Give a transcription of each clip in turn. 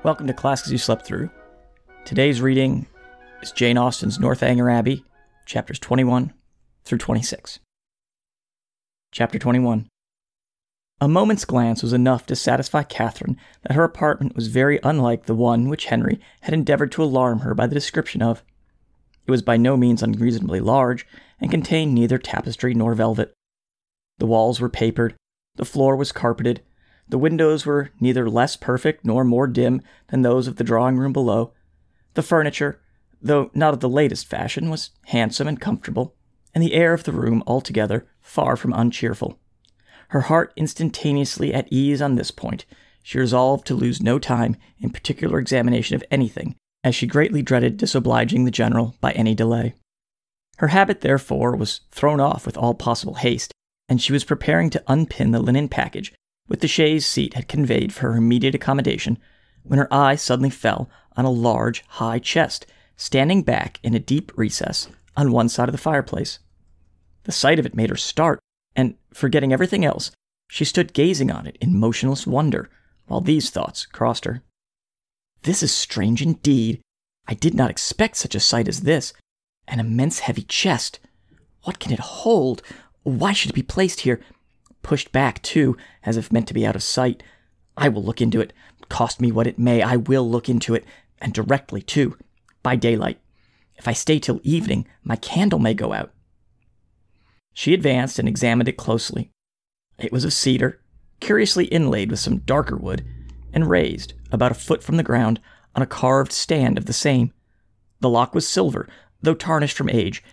Welcome to Classics You Slept Through. Today's reading is Jane Austen's Northanger Abbey, chapters 21 through 26. Chapter 21. A moment's glance was enough to satisfy Catherine that her apartment was very unlike the one which Henry had endeavored to alarm her by the description of. It was by no means unreasonably large, and contained neither tapestry nor velvet. The walls were papered, the floor was carpeted, the windows were neither less perfect nor more dim than those of the drawing-room below. The furniture, though not of the latest fashion, was handsome and comfortable, and the air of the room altogether far from uncheerful. Her heart instantaneously at ease on this point, she resolved to lose no time in particular examination of anything, as she greatly dreaded disobliging the general by any delay. Her habit, therefore, was thrown off with all possible haste, and she was preparing to unpin the linen package which the chaise seat had conveyed for her immediate accommodation, when her eye suddenly fell on a large, high chest, standing back in a deep recess on one side of the fireplace. The sight of it made her start, and, forgetting everything else, she stood gazing on it in motionless wonder, while these thoughts crossed her. This is strange indeed. I did not expect such a sight as this. An immense heavy chest. What can it hold? Why should it be placed here? Pushed back, too, as if meant to be out of sight. I will look into it. Cost me what it may, I will look into it, and directly, too, by daylight. If I stay till evening, my candle may go out. She advanced and examined it closely. It was of cedar, curiously inlaid with some darker wood, and raised, about a foot from the ground, on a carved stand of the same. The lock was silver, though tarnished from age.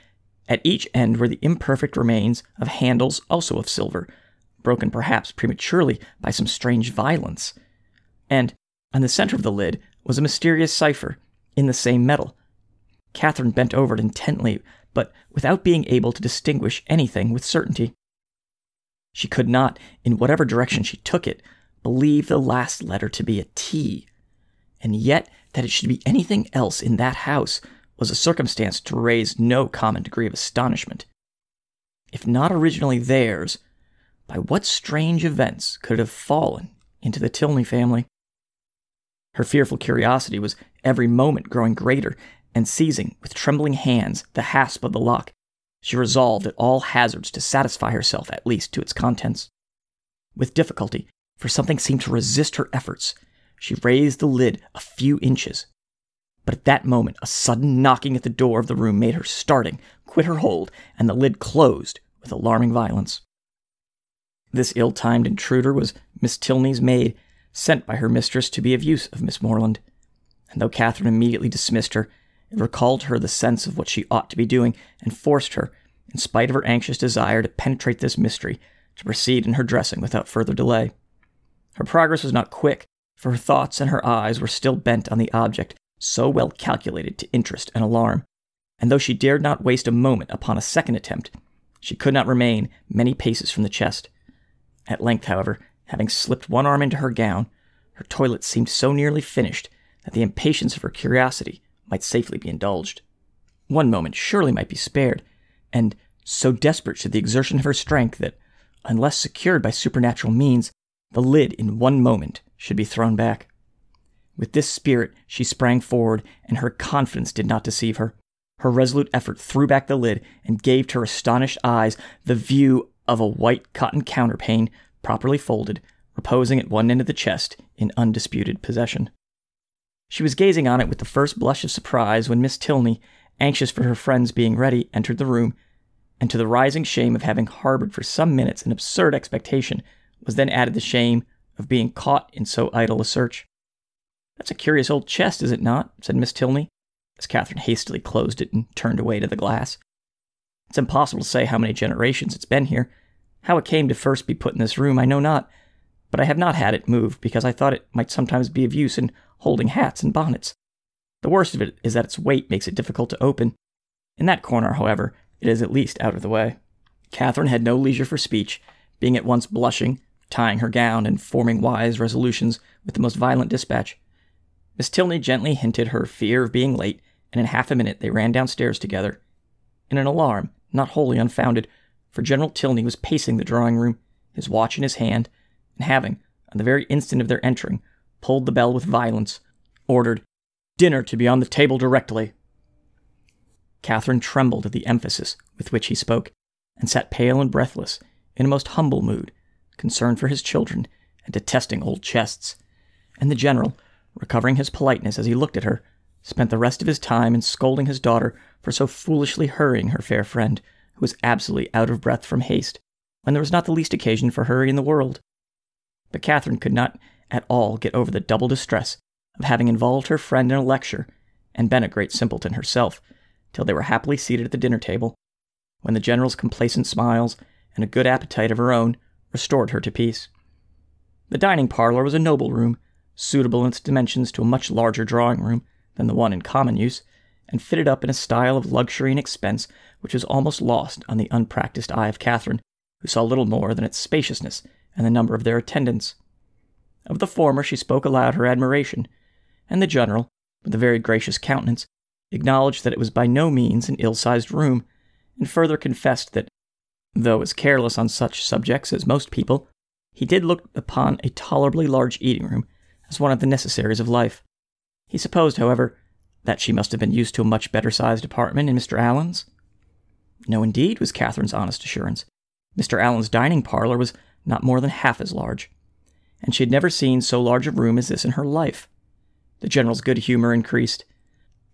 At each end were the imperfect remains of handles also of silver, broken perhaps prematurely by some strange violence. And on the center of the lid was a mysterious cipher, in the same metal. Catherine bent over it intently, but without being able to distinguish anything with certainty. She could not, in whatever direction she took it, believe the last letter to be a T, and yet that it should be anything else in that house was a circumstance to raise no common degree of astonishment. If not originally theirs, by what strange events could it have fallen into the Tilney family? Her fearful curiosity was every moment growing greater, and seizing with trembling hands the hasp of the lock, she resolved at all hazards to satisfy herself at least to its contents. With difficulty, for something seemed to resist her efforts, she raised the lid a few inches. But at that moment a sudden knocking at the door of the room made her, starting, quit her hold, and the lid closed with alarming violence. This ill-timed intruder was Miss Tilneys' maid, sent by her mistress to be of use of Miss Morland, and though Catherine immediately dismissed her, it recalled to her the sense of what she ought to be doing, and forced her, in spite of her anxious desire to penetrate this mystery, to proceed in her dressing without further delay. Her progress was not quick, for her thoughts and her eyes were still bent on the object so well calculated to interest and alarm, and though she dared not waste a moment upon a second attempt, she could not remain many paces from the chest. At length, however, having slipped one arm into her gown, her toilet seemed so nearly finished that the impatience of her curiosity might safely be indulged. One moment surely might be spared, and so desperate should the exertion of her strength that, unless secured by supernatural means, the lid in one moment should be thrown back. With this spirit she sprang forward, and her confidence did not deceive her. Her resolute effort threw back the lid, and gave to her astonished eyes the view of a white cotton counterpane, properly folded, reposing at one end of the chest in undisputed possession. She was gazing on it with the first blush of surprise when Miss Tilney, anxious for her friend's being ready, entered the room, and to the rising shame of having harbored for some minutes an absurd expectation was then added the shame of being caught in so idle a search. "That's a curious old chest, is it not?" said Miss Tilney, as Catherine hastily closed it and turned away to the glass. "It's impossible to say how many generations it's been here. How it came to first be put in this room I know not, but I have not had it moved because I thought it might sometimes be of use in holding hats and bonnets. The worst of it is that its weight makes it difficult to open. In that corner, however, it is at least out of the way." Catherine had no leisure for speech, being at once blushing, tying her gown, and forming wise resolutions with the most violent dispatch. Miss Tilney gently hinted her fear of being late, and in half a minute they ran downstairs together, in an alarm not wholly unfounded, for General Tilney was pacing the drawing-room, his watch in his hand, and having, on the very instant of their entering, pulled the bell with violence, ordered, "Dinner to be on the table directly." Catherine trembled at the emphasis with which he spoke, and sat pale and breathless, in a most humble mood, concerned for his children, and detesting old chests. And the general, recovering his politeness as he looked at her, spent the rest of his time in scolding his daughter for so foolishly hurrying her fair friend, who was absolutely out of breath from haste, when there was not the least occasion for hurry in the world. But Catherine could not at all get over the double distress of having involved her friend in a lecture, and been a great simpleton herself, till they were happily seated at the dinner table, when the general's complacent smiles and a good appetite of her own restored her to peace. The dining parlor was a noble room, suitable in its dimensions to a much larger drawing room than the one in common use, and fitted up in a style of luxury and expense which was almost lost on the unpractised eye of Catherine, who saw little more than its spaciousness and the number of their attendants. Of the former she spoke aloud her admiration, and the general, with a very gracious countenance, acknowledged that it was by no means an ill-sized room, and further confessed that, though as careless on such subjects as most people, he did look upon a tolerably large eating-room as one of the necessaries of life. He supposed, however, that she must have been used to a much better-sized apartment in Mr. Allen's. No, indeed, was Catherine's honest assurance. Mr. Allen's dining parlor was not more than half as large, and she had never seen so large a room as this in her life. The general's good humor increased.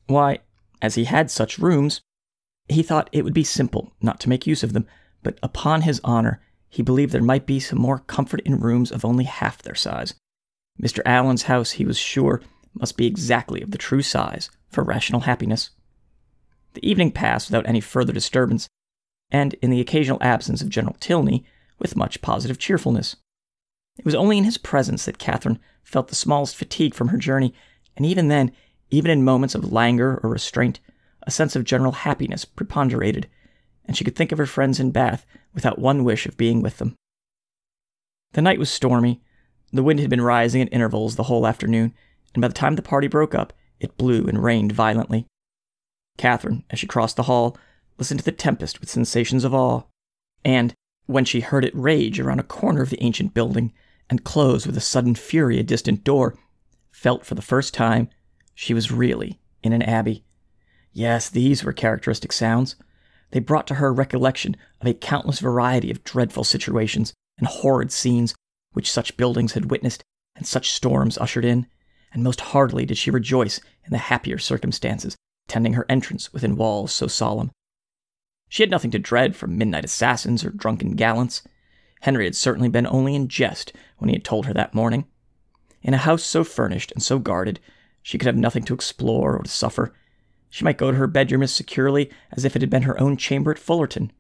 Why, as he had such rooms, he thought it would be simple not to make use of them, but upon his honor, he believed there might be some more comfort in rooms of only half their size. Mr. Allen's house, he was sure, must be exactly of the true size for rational happiness. The evening passed without any further disturbance, and in the occasional absence of General Tilney, with much positive cheerfulness. It was only in his presence that Catherine felt the smallest fatigue from her journey, and even then, even in moments of languor or restraint, a sense of general happiness preponderated, and she could think of her friends in Bath without one wish of being with them. The night was stormy. The wind had been rising at intervals the whole afternoon, and by the time the party broke up, it blew and rained violently. Catherine, as she crossed the hall, listened to the tempest with sensations of awe, and, when she heard it rage around a corner of the ancient building and close with a sudden fury a distant door, felt for the first time she was really in an abbey. Yes, these were characteristic sounds. They brought to her recollection of a countless variety of dreadful situations and horrid scenes which such buildings had witnessed and such storms ushered in, and most heartily did she rejoice in the happier circumstances attending her entrance within walls so solemn. She had nothing to dread from midnight assassins or drunken gallants. Henry had certainly been only in jest when he had told her that morning. In a house so furnished and so guarded, she could have nothing to explore or to suffer. She might go to her bedroom as securely as if it had been her own chamber at Fullerton.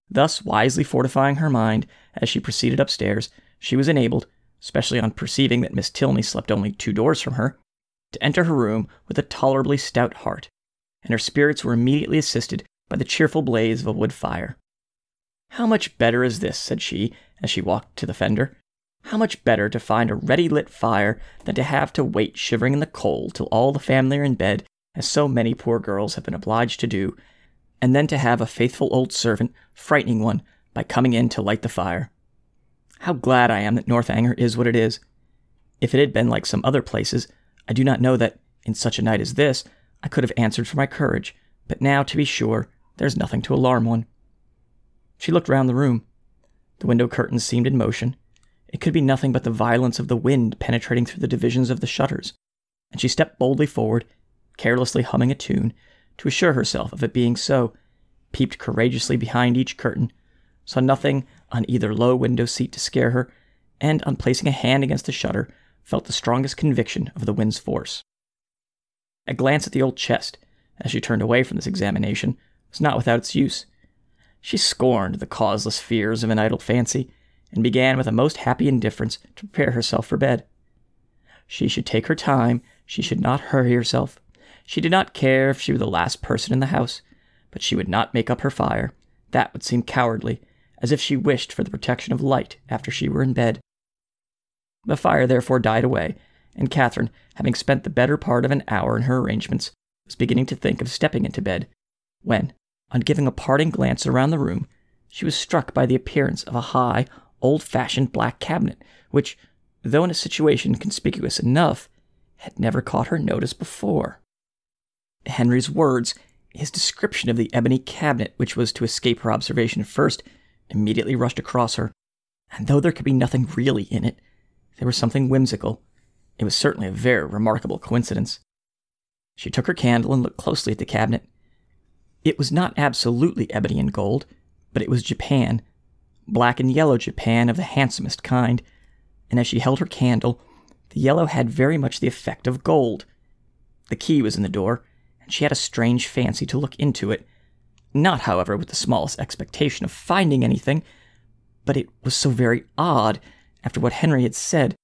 Thus, wisely fortifying her mind as she proceeded upstairs, she was enabled, especially on perceiving that Miss Tilney slept only 2 doors from her, to enter her room with a tolerably stout heart, and her spirits were immediately assisted by the cheerful blaze of a wood fire. "How much better is this," said she, as she walked to the fender, "how much better to find a ready-lit fire than to have to wait shivering in the cold till all the family are in bed, as so many poor girls have been obliged to do, and then to have a faithful old servant frightening one by coming in to light the fire. How glad I am that Northanger is what it is. If it had been like some other places, I do not know that, in such a night as this, I could have answered for my courage, but now, to be sure, there's nothing to alarm one." She looked round the room. The window curtains seemed in motion. It could be nothing but the violence of the wind penetrating through the divisions of the shutters, and she stepped boldly forward, carelessly humming a tune, to assure herself of it being so, peeped courageously behind each curtain, saw nothing on either low window seat to scare her, and, on placing a hand against the shutter, felt the strongest conviction of the wind's force. A glance at the old chest, as she turned away from this examination, was not without its use. She scorned the causeless fears of an idle fancy, and began with a most happy indifference to prepare herself for bed. She should take her time, she should not hurry herself. She did not care if she were the last person in the house, but she would not make up her fire. That would seem cowardly, as if she wished for the protection of light after she were in bed. The fire therefore died away, and Catherine, having spent the better part of an hour in her arrangements, was beginning to think of stepping into bed, when, on giving a parting glance around the room, she was struck by the appearance of a high, old-fashioned black cabinet, which, though in a situation conspicuous enough, had never caught her notice before. Henry's words, his description of the ebony cabinet which was to escape her observation at first, immediately rushed across her, and though there could be nothing really in it, there was something whimsical. It was certainly a very remarkable coincidence. She took her candle and looked closely at the cabinet. It was not absolutely ebony and gold, but it was Japan, black and yellow Japan of the handsomest kind, and as she held her candle, the yellow had very much the effect of gold. The key was in the door, and she had a strange fancy to look into it, not, however, with the smallest expectation of finding anything, but it was so very odd after what Henry had said.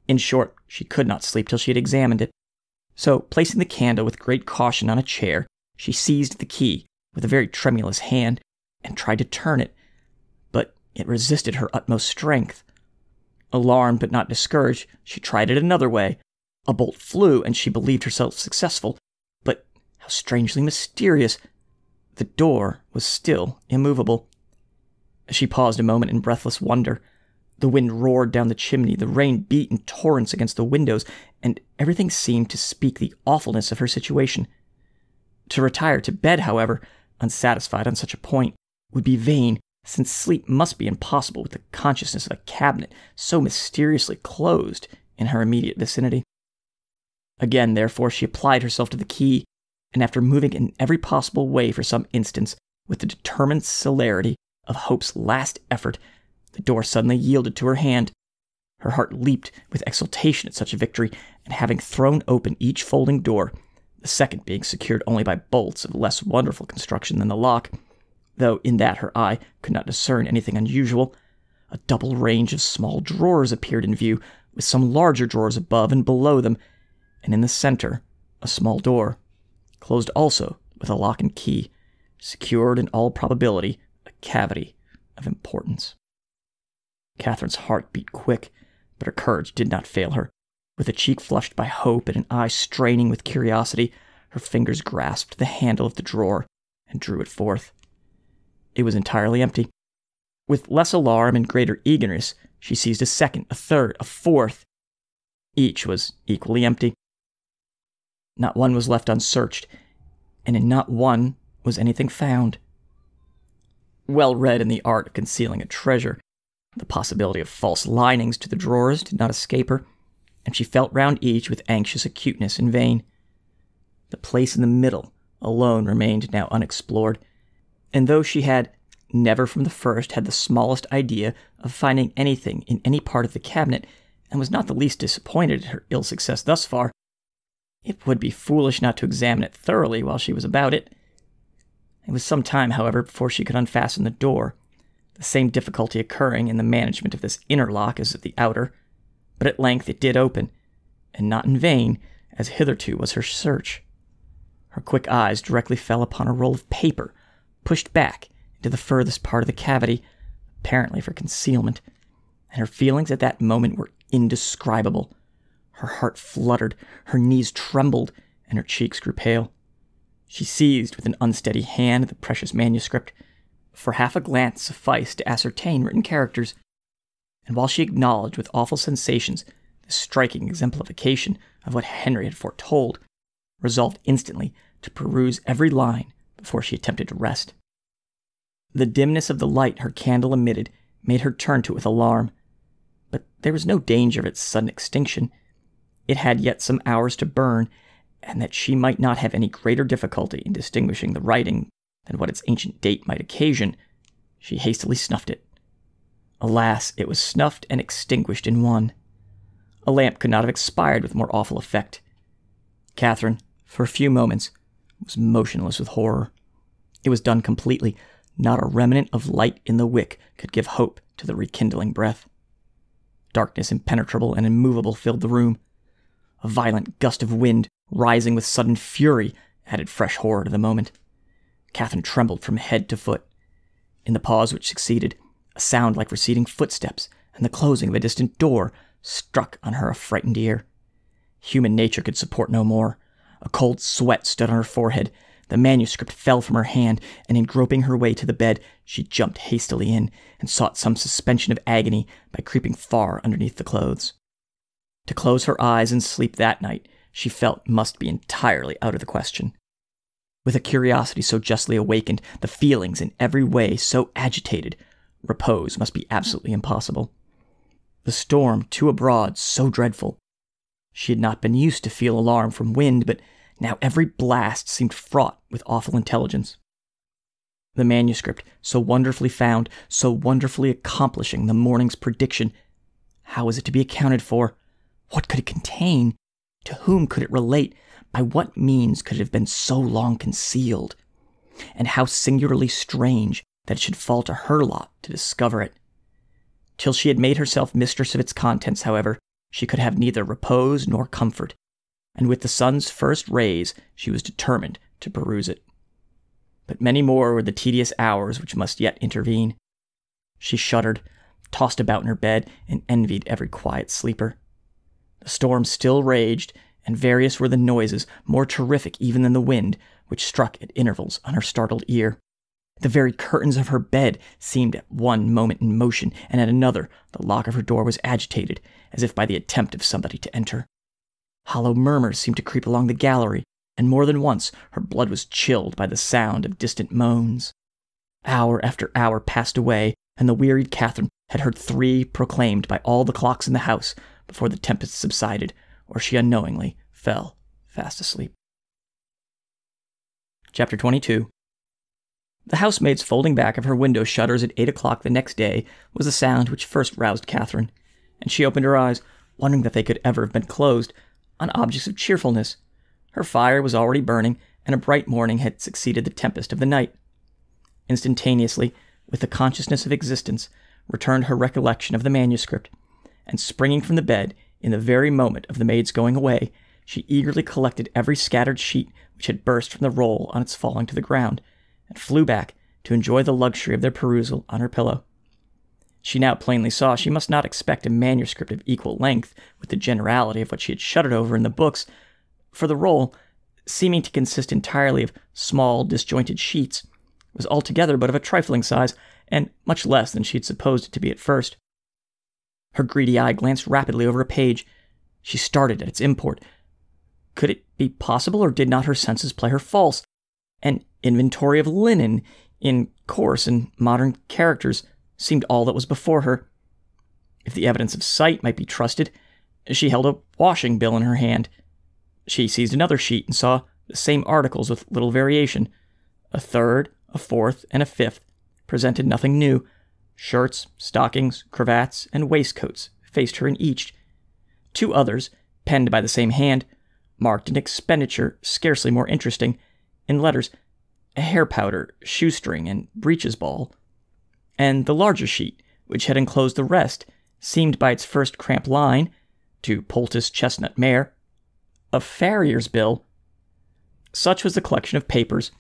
In short, she could not sleep till she had examined it. So, placing the candle with great caution on a chair, she seized the key with a very tremulous hand and tried to turn it, but it resisted her utmost strength. Alarmed but not discouraged, she tried it another way. A bolt flew, and she believed herself successful, but how strangely mysterious! The door was still immovable. She paused a moment in breathless wonder. The wind roared down the chimney, the rain beat in torrents against the windows, and everything seemed to speak the awfulness of her situation. To retire to bed, however, unsatisfied on such a point, would be vain, since sleep must be impossible with the consciousness of a cabinet so mysteriously closed in her immediate vicinity. Again, therefore, she applied herself to the key, and after moving in every possible way for some instants, with the determined celerity of hope's last effort, the door suddenly yielded to her hand. Her heart leaped with exultation at such a victory, and having thrown open each folding door, the second being secured only by bolts of less wonderful construction than the lock, though in that her eye could not discern anything unusual, a double range of small drawers appeared in view, with some larger drawers above and below them, and in the center a small door, closed also with a lock and key, secured in all probability a cavity of importance. Catherine's heart beat quick, but her courage did not fail her. With a cheek flushed by hope and an eye straining with curiosity, her fingers grasped the handle of the drawer and drew it forth. It was entirely empty. With less alarm and greater eagerness, she seized a second, a third, a fourth. Each was equally empty. Not one was left unsearched, and in not one was anything found. Well read in the art of concealing a treasure, the possibility of false linings to the drawers did not escape her, and she felt round each with anxious acuteness in vain. The place in the middle alone remained now unexplored, and though she had never from the first had the smallest idea of finding anything in any part of the cabinet, and was not the least disappointed at her ill success thus far, it would be foolish not to examine it thoroughly while she was about it. It was some time, however, before she could unfasten the door, the same difficulty occurring in the management of this inner lock as of the outer, but at length it did open, and not in vain, as hitherto was her search. Her quick eyes directly fell upon a roll of paper, pushed back into the furthest part of the cavity, apparently for concealment, and her feelings at that moment were indescribable. Her heart fluttered, her knees trembled, and her cheeks grew pale. She seized with an unsteady hand the precious manuscript. For half a glance sufficed to ascertain written characters, and while she acknowledged with awful sensations this striking exemplification of what Henry had foretold, resolved instantly to peruse every line before she attempted to rest. The dimness of the light her candle emitted made her turn to it with alarm, but there was no danger of its sudden extinction. It had yet some hours to burn, and that she might not have any greater difficulty in distinguishing the writing than what its ancient date might occasion, she hastily snuffed it. Alas, it was snuffed and extinguished in one. A lamp could not have expired with more awful effect. Catherine, for a few moments, was motionless with horror. It was done completely. Not a remnant of light in the wick could give hope to the rekindling breath. Darkness impenetrable and immovable filled the room. A violent gust of wind, rising with sudden fury, added fresh horror to the moment. Catherine trembled from head to foot. In the pause which succeeded, a sound like receding footsteps and the closing of a distant door struck on her affrighted ear. Human nature could support no more. A cold sweat stood on her forehead. The manuscript fell from her hand, and in groping her way to the bed, she jumped hastily in and sought some suspension of agony by creeping far underneath the clothes. To close her eyes and sleep that night, she felt must be entirely out of the question. With a curiosity so justly awakened, the feelings in every way so agitated, repose must be absolutely impossible. The storm, too abroad, so dreadful. She had not been used to feel alarm from wind, but now every blast seemed fraught with awful intelligence. The manuscript, so wonderfully found, so wonderfully accomplishing the morning's prediction, how was it to be accounted for? What could it contain? To whom could it relate? By what means could it have been so long concealed? And how singularly strange that it should fall to her lot to discover it. Till she had made herself mistress of its contents, however, she could have neither repose nor comfort, and with the sun's first rays she was determined to peruse it. But many more were the tedious hours which must yet intervene. She shuddered, tossed about in her bed, and envied every quiet sleeper. The storm still raged, and various were the noises, more terrific even than the wind, which struck at intervals on her startled ear. The very curtains of her bed seemed at one moment in motion, and at another the lock of her door was agitated, as if by the attempt of somebody to enter. Hollow murmurs seemed to creep along the gallery, and more than once her blood was chilled by the sound of distant moans. Hour after hour passed away, and the wearied Catherine had heard 3 proclaimed by all the clocks in the house before the tempest subsided, or she unknowingly fell fast asleep. Chapter 22. The housemaid's folding back of her window shutters at 8 o'clock the next day was the sound which first roused Catherine, and she opened her eyes, wondering that they could ever have been closed, on objects of cheerfulness. Her fire was already burning, and a bright morning had succeeded the tempest of the night. Instantaneously, with the consciousness of existence, returned her recollection of the manuscript, and springing from the bed, in the very moment of the maid's going away, she eagerly collected every scattered sheet which had burst from the roll on its falling to the ground, and flew back to enjoy the luxury of their perusal on her pillow. She now plainly saw she must not expect a manuscript of equal length with the generality of what she had shuddered over in the books, for the roll, seeming to consist entirely of small, disjointed sheets, was altogether but of a trifling size, and much less than she had supposed it to be at first. Her greedy eye glanced rapidly over a page. She started at its import. Could it be possible, or did not her senses play her false? An inventory of linen, in coarse and modern characters, seemed all that was before her. If the evidence of sight might be trusted, she held a washing bill in her hand. She seized another sheet and saw the same articles with little variation. A third, a fourth, and a fifth presented nothing new. Shirts, stockings, cravats, and waistcoats faced her in each. 2 others, penned by the same hand, marked an expenditure scarcely more interesting, in letters, hair powder, shoestring, and breeches ball. And the larger sheet, which had enclosed the rest, seemed by its first cramped line, to poultice chestnut mare, a farrier's bill. Such was the collection of papers,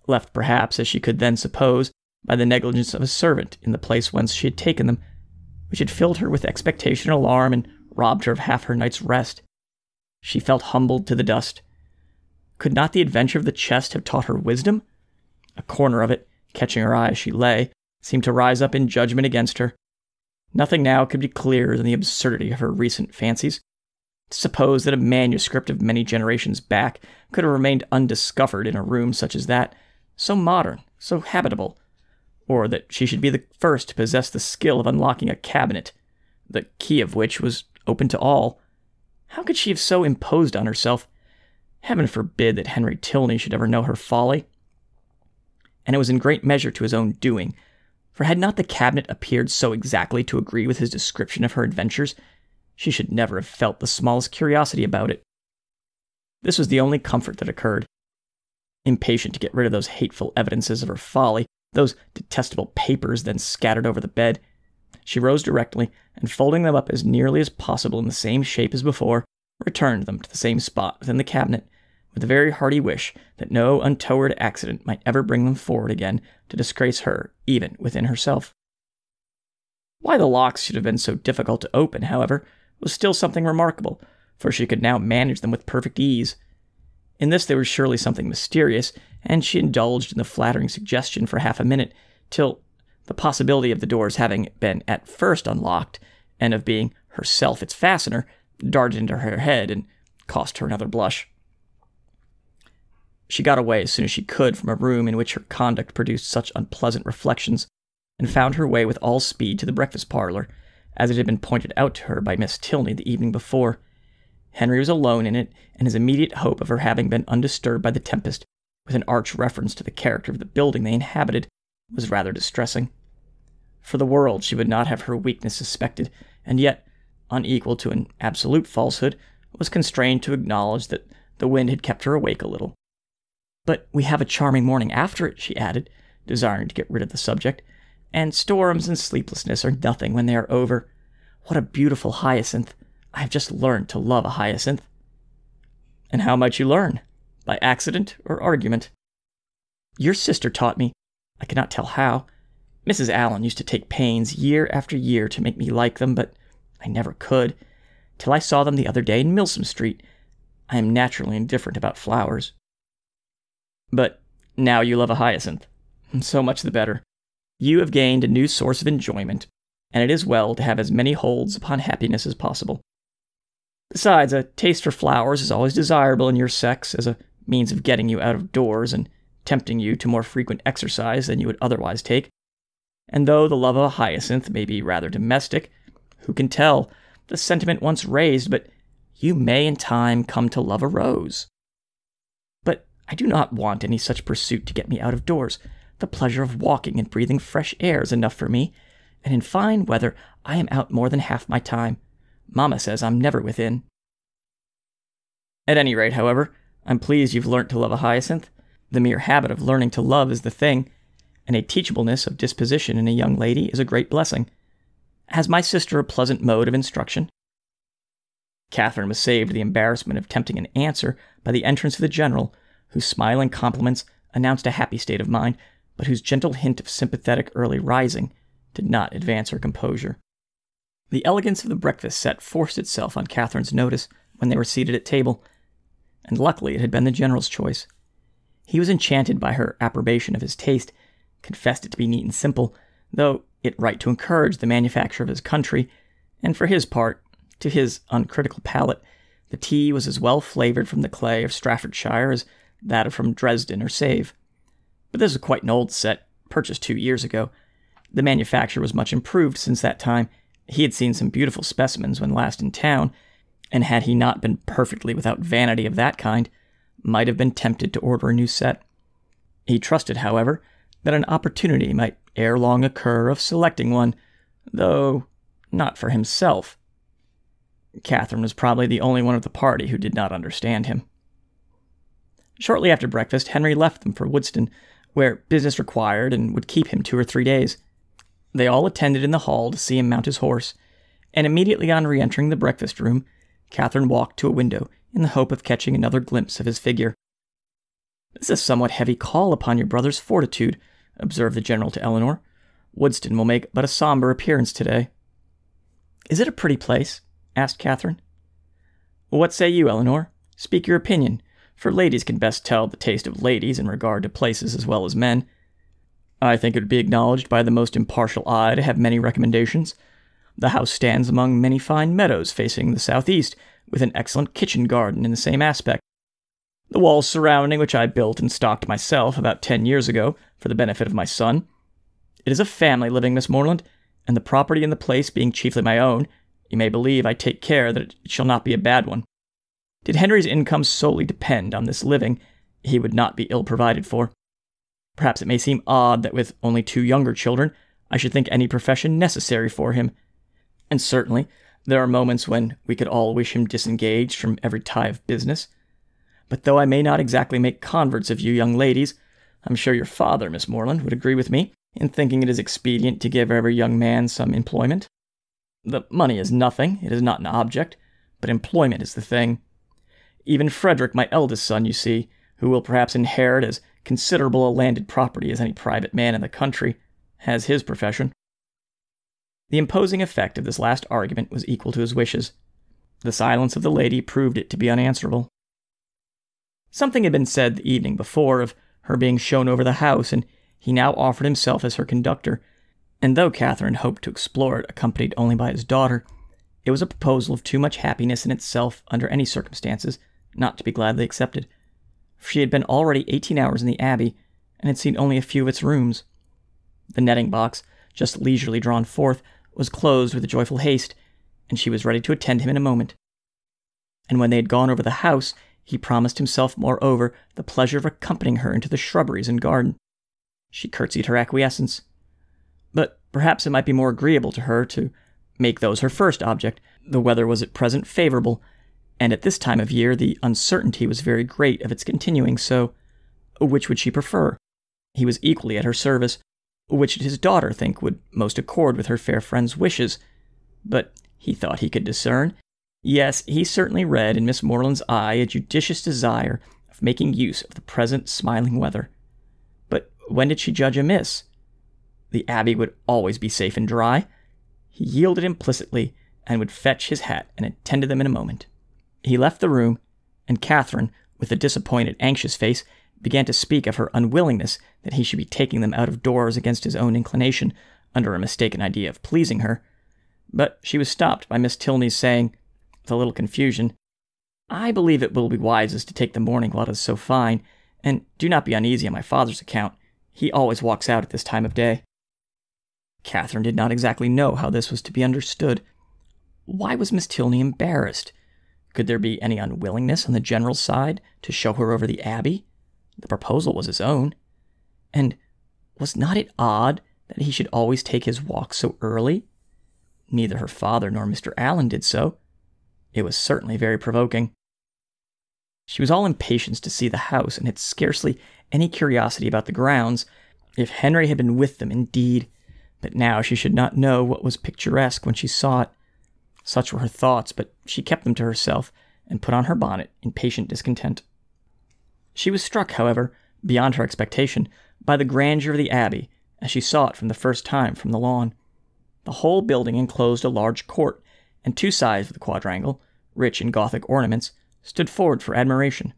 left perhaps, as she could then suppose, by the negligence of a servant in the place whence she had taken them, which had filled her with expectation and alarm, and robbed her of half her night's rest. She felt humbled to the dust. Could not the adventure of the chest have taught her wisdom? A corner of it, catching her eye as she lay, seemed to rise up in judgment against her. Nothing now could be clearer than the absurdity of her recent fancies. To suppose that a manuscript of many generations back could have remained undiscovered in a room such as that, so modern, so habitable, or that she should be the first to possess the skill of unlocking a cabinet, the key of which was open to all. How could she have so imposed on herself? Heaven forbid that Henry Tilney should ever know her folly. And it was in great measure to his own doing, for had not the cabinet appeared so exactly to agree with his description of her adventures, she should never have felt the smallest curiosity about it. This was the only comfort that occurred. Impatient to get rid of those hateful evidences of her folly, those detestable papers then scattered over the bed, she rose directly, and folding them up as nearly as possible in the same shape as before, returned them to the same spot within the cabinet, with a very hearty wish that no untoward accident might ever bring them forward again to disgrace her, even within herself. Why the locks should have been so difficult to open, however, was still something remarkable, for she could now manage them with perfect ease. In this there was surely something mysterious, and she indulged in the flattering suggestion for half a minute, till the possibility of the doors having been at first unlocked, and of being herself its fastener, darted into her head and cost her another blush. She got away as soon as she could from a room in which her conduct produced such unpleasant reflections, and found her way with all speed to the breakfast parlor, as it had been pointed out to her by Miss Tilney the evening before. Henry was alone in it, and his immediate hope of her having been undisturbed by the tempest, with an arch reference to the character of the building they inhabited, was rather distressing. For the world she would not have her weakness suspected, and yet, unequal to an absolute falsehood, was constrained to acknowledge that the wind had kept her awake a little. "But we have a charming morning after it," she added, desiring to get rid of the subject, "and storms and sleeplessness are nothing when they are over. What a beautiful hyacinth! I have just learned to love a hyacinth." "And how might you learn? By accident or argument?" "Your sister taught me. I cannot tell how. Mrs. Allen used to take pains year after year to make me like them, but I never could, till I saw them the other day in Milsom Street. I am naturally indifferent about flowers." "But now you love a hyacinth. So much the better. You have gained a new source of enjoyment, and it is well to have as many holds upon happiness as possible. Besides, a taste for flowers is always desirable in your sex as a means of getting you out of doors and tempting you to more frequent exercise than you would otherwise take. And though the love of a hyacinth may be rather domestic, who can tell, the sentiment once raised, but you may in time come to love a rose." "But I do not want any such pursuit to get me out of doors. The pleasure of walking and breathing fresh air is enough for me, and in fine weather I am out more than half my time. Mamma says I'm never within." "At any rate, however, I'm pleased you've learnt to love a hyacinth. The mere habit of learning to love is the thing, and a teachableness of disposition in a young lady is a great blessing. Has my sister a pleasant mode of instruction?" Catherine was saved the embarrassment of tempting an answer by the entrance of the general, whose smiling compliments announced a happy state of mind, but whose gentle hint of sympathetic early rising did not advance her composure. The elegance of the breakfast set forced itself on Catherine's notice when they were seated at table, and luckily it had been the general's choice. He was enchanted by her approbation of his taste, confessed it to be neat and simple, though it right to encourage the manufacture of his country, and for his part, to his uncritical palate, the tea was as well flavored from the clay of Staffordshire as that from Dresden or Save. But this was quite an old set, purchased 2 years ago. The manufacture was much improved since that time. He had seen some beautiful specimens when last in town, and had he not been perfectly without vanity of that kind, might have been tempted to order a new set. He trusted, however, that an opportunity might ere long occur of selecting one, though not for himself. Catherine was probably the only one of the party who did not understand him. Shortly after breakfast, Henry left them for Woodston, where business required and would keep him 2 or 3 days. They all attended in the hall to see him mount his horse, and immediately on re-entering the breakfast room, Catherine walked to a window in the hope of catching another glimpse of his figure. "This is a somewhat heavy call upon your brother's fortitude," observed the general to Eleanor. "Woodston will make but a somber appearance today." "Is it a pretty place?" asked Catherine. "What say you, Eleanor? Speak your opinion, for ladies can best tell the taste of ladies in regard to places as well as men. I think it would be acknowledged by the most impartial eye to have many recommendations. The house stands among many fine meadows facing the southeast, with an excellent kitchen garden in the same aspect. The walls surrounding which I built and stocked myself about 10 years ago for the benefit of my son. It is a family living, Miss Morland, and the property in the place being chiefly my own, you may believe I take care that it shall not be a bad one. Did Henry's income solely depend on this living, he would not be ill provided for. Perhaps it may seem odd that with only 2 younger children, I should think any profession necessary for him, and certainly there are moments when we could all wish him disengaged from every tie of business. But though I may not exactly make converts of you young ladies, I'm sure your father, Miss Morland, would agree with me in thinking it is expedient to give every young man some employment. The money is nothing, it is not an object, but employment is the thing. Even Frederick, my eldest son, you see, who will perhaps inherit as considerable a landed property as any private man in the country, has his profession." The imposing effect of this last argument was equal to his wishes. The silence of the lady proved it to be unanswerable. Something had been said the evening before of her being shown over the house, and he now offered himself as her conductor, and though Catherine hoped to explore it accompanied only by his daughter, It was a proposal of too much happiness in itself under any circumstances not to be gladly accepted. For she had been already 18 hours in the Abbey, and had seen only a few of its rooms. The netting box, just leisurely drawn forth, was closed with a joyful haste, and she was ready to attend him in a moment. And when they had gone over the house, he promised himself, moreover, the pleasure of accompanying her into the shrubberies and garden. She curtsied her acquiescence. But perhaps it might be more agreeable to her to make those her first object. The weather was at present favorable, and at this time of year the uncertainty was very great of its continuing so. Which would she prefer? He was equally at her service. Which did his daughter think would most accord with her fair friend's wishes? But he thought he could discern. Yes, he certainly read in Miss Moreland's eye a judicious desire of making use of the present smiling weather. But when did she judge amiss? The Abbey would always be safe and dry. He yielded implicitly, and would fetch his hat and attended them in a moment. He left the room, and Catherine, with a disappointed, anxious face, began to speak of her unwillingness that he should be taking them out of doors against his own inclination, under a mistaken idea of pleasing her. But she was stopped by Miss Tilneys saying, with a little confusion, "I believe it will be wisest to take the morning while it is so fine, and do not be uneasy on my father's account. He always walks out at this time of day." Catherine did not exactly know how this was to be understood. Why was Miss Tilney embarrassed? Could there be any unwillingness on the general's side to show her over the Abbey? The proposal was his own. And was not it odd that he should always take his walks so early? Neither her father nor Mr. Allen did so. It was certainly very provoking. She was all impatience to see the house, and had scarcely any curiosity about the grounds. If Henry had been with them, indeed. But now she should not know what was picturesque when she saw it. Such were her thoughts, but she kept them to herself, and put on her bonnet in patient discontent. She was struck, however, beyond her expectation, by the grandeur of the Abbey, as she saw it from the first time from the lawn. The whole building enclosed a large court, and two sides of the quadrangle, rich in Gothic ornaments, stood forward for admiration.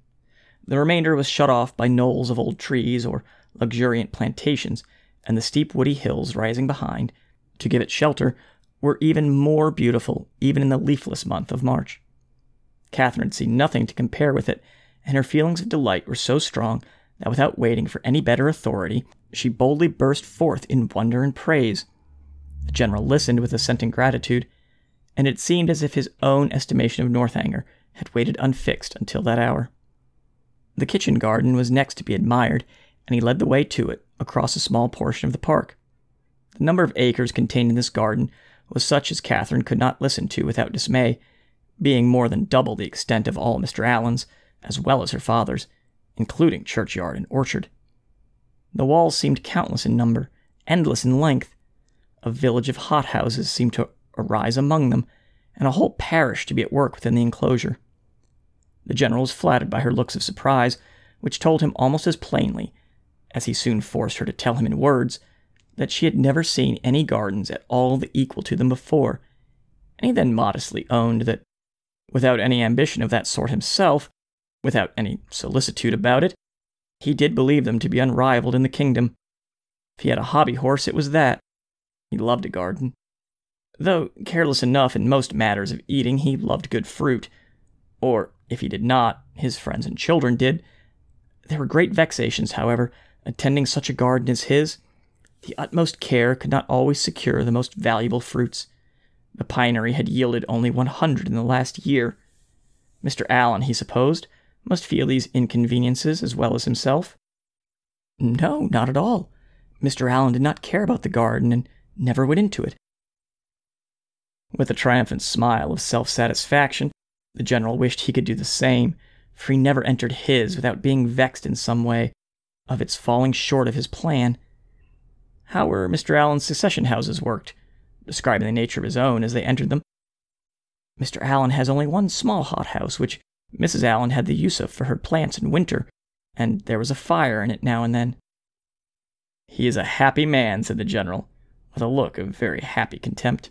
The remainder was shut off by knolls of old trees or luxuriant plantations, and the steep woody hills rising behind, to give it shelter, were even more beautiful even in the leafless month of March. Catherine had seen nothing to compare with it, and her feelings of delight were so strong that without waiting for any better authority, she boldly burst forth in wonder and praise. The general listened with assenting gratitude, and it seemed as if his own estimation of Northanger had waited unfixed until that hour. The kitchen garden was next to be admired, and he led the way to it across a small portion of the park. The number of acres contained in this garden was such as Catherine could not listen to without dismay, being more than double the extent of all Mr. Allen's, as well as her father's, including churchyard and orchard. The walls seemed countless in number, endless in length. A village of hothouses seemed to arise among them, and a whole parish to be at work within the enclosure. The general was flattered by her looks of surprise, which told him almost as plainly, as he soon forced her to tell him in words, that she had never seen any gardens at all the equal to them before, and he then modestly owned that, without any ambition of that sort himself, without any solicitude about it, he did believe them to be unrivaled in the kingdom. If he had a hobby horse, it was that. He loved a garden. Though careless enough in most matters of eating, he loved good fruit. Or, if he did not, his friends and children did. There were great vexations, however, attending such a garden as his. The utmost care could not always secure the most valuable fruits. The pinery had yielded only 100 in the last year. Mr. Allen, he supposed, must feel these inconveniences as well as himself. No, not at all. Mr. Allen did not care about the garden, and never went into it. With a triumphant smile of self-satisfaction, the general wished he could do the same, for he never entered his without being vexed in some way of its falling short of his plan. How were Mr. Allen's succession houses worked? Describing the nature of his own as they entered them. Mr. Allen has only one small hothouse, which Mrs. Allen had the use of for her plants in winter, and there was a fire in it now and then. He is a happy man, said the general, with a look of very happy contempt.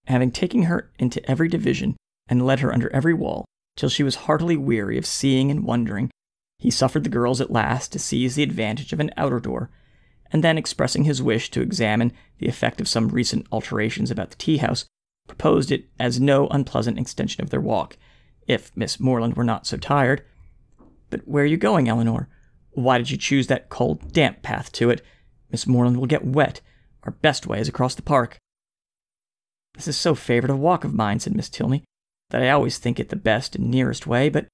Having taken her into every division, and led her under every wall, till she was heartily weary of seeing and wondering, he suffered the girls at last to seize the advantage of an outer door, and then expressing his wish to examine the effect of some recent alterations about the tea-house, proposed it as no unpleasant extension of their walk, if Miss Moreland were not so tired. "But where are you going, Eleanor? Why did you choose that cold, damp path to it? Miss Moreland will get wet. Our best way is across the park." "This is so favourite a walk of mine," said Miss Tilney, "that I always think it the best and nearest way, but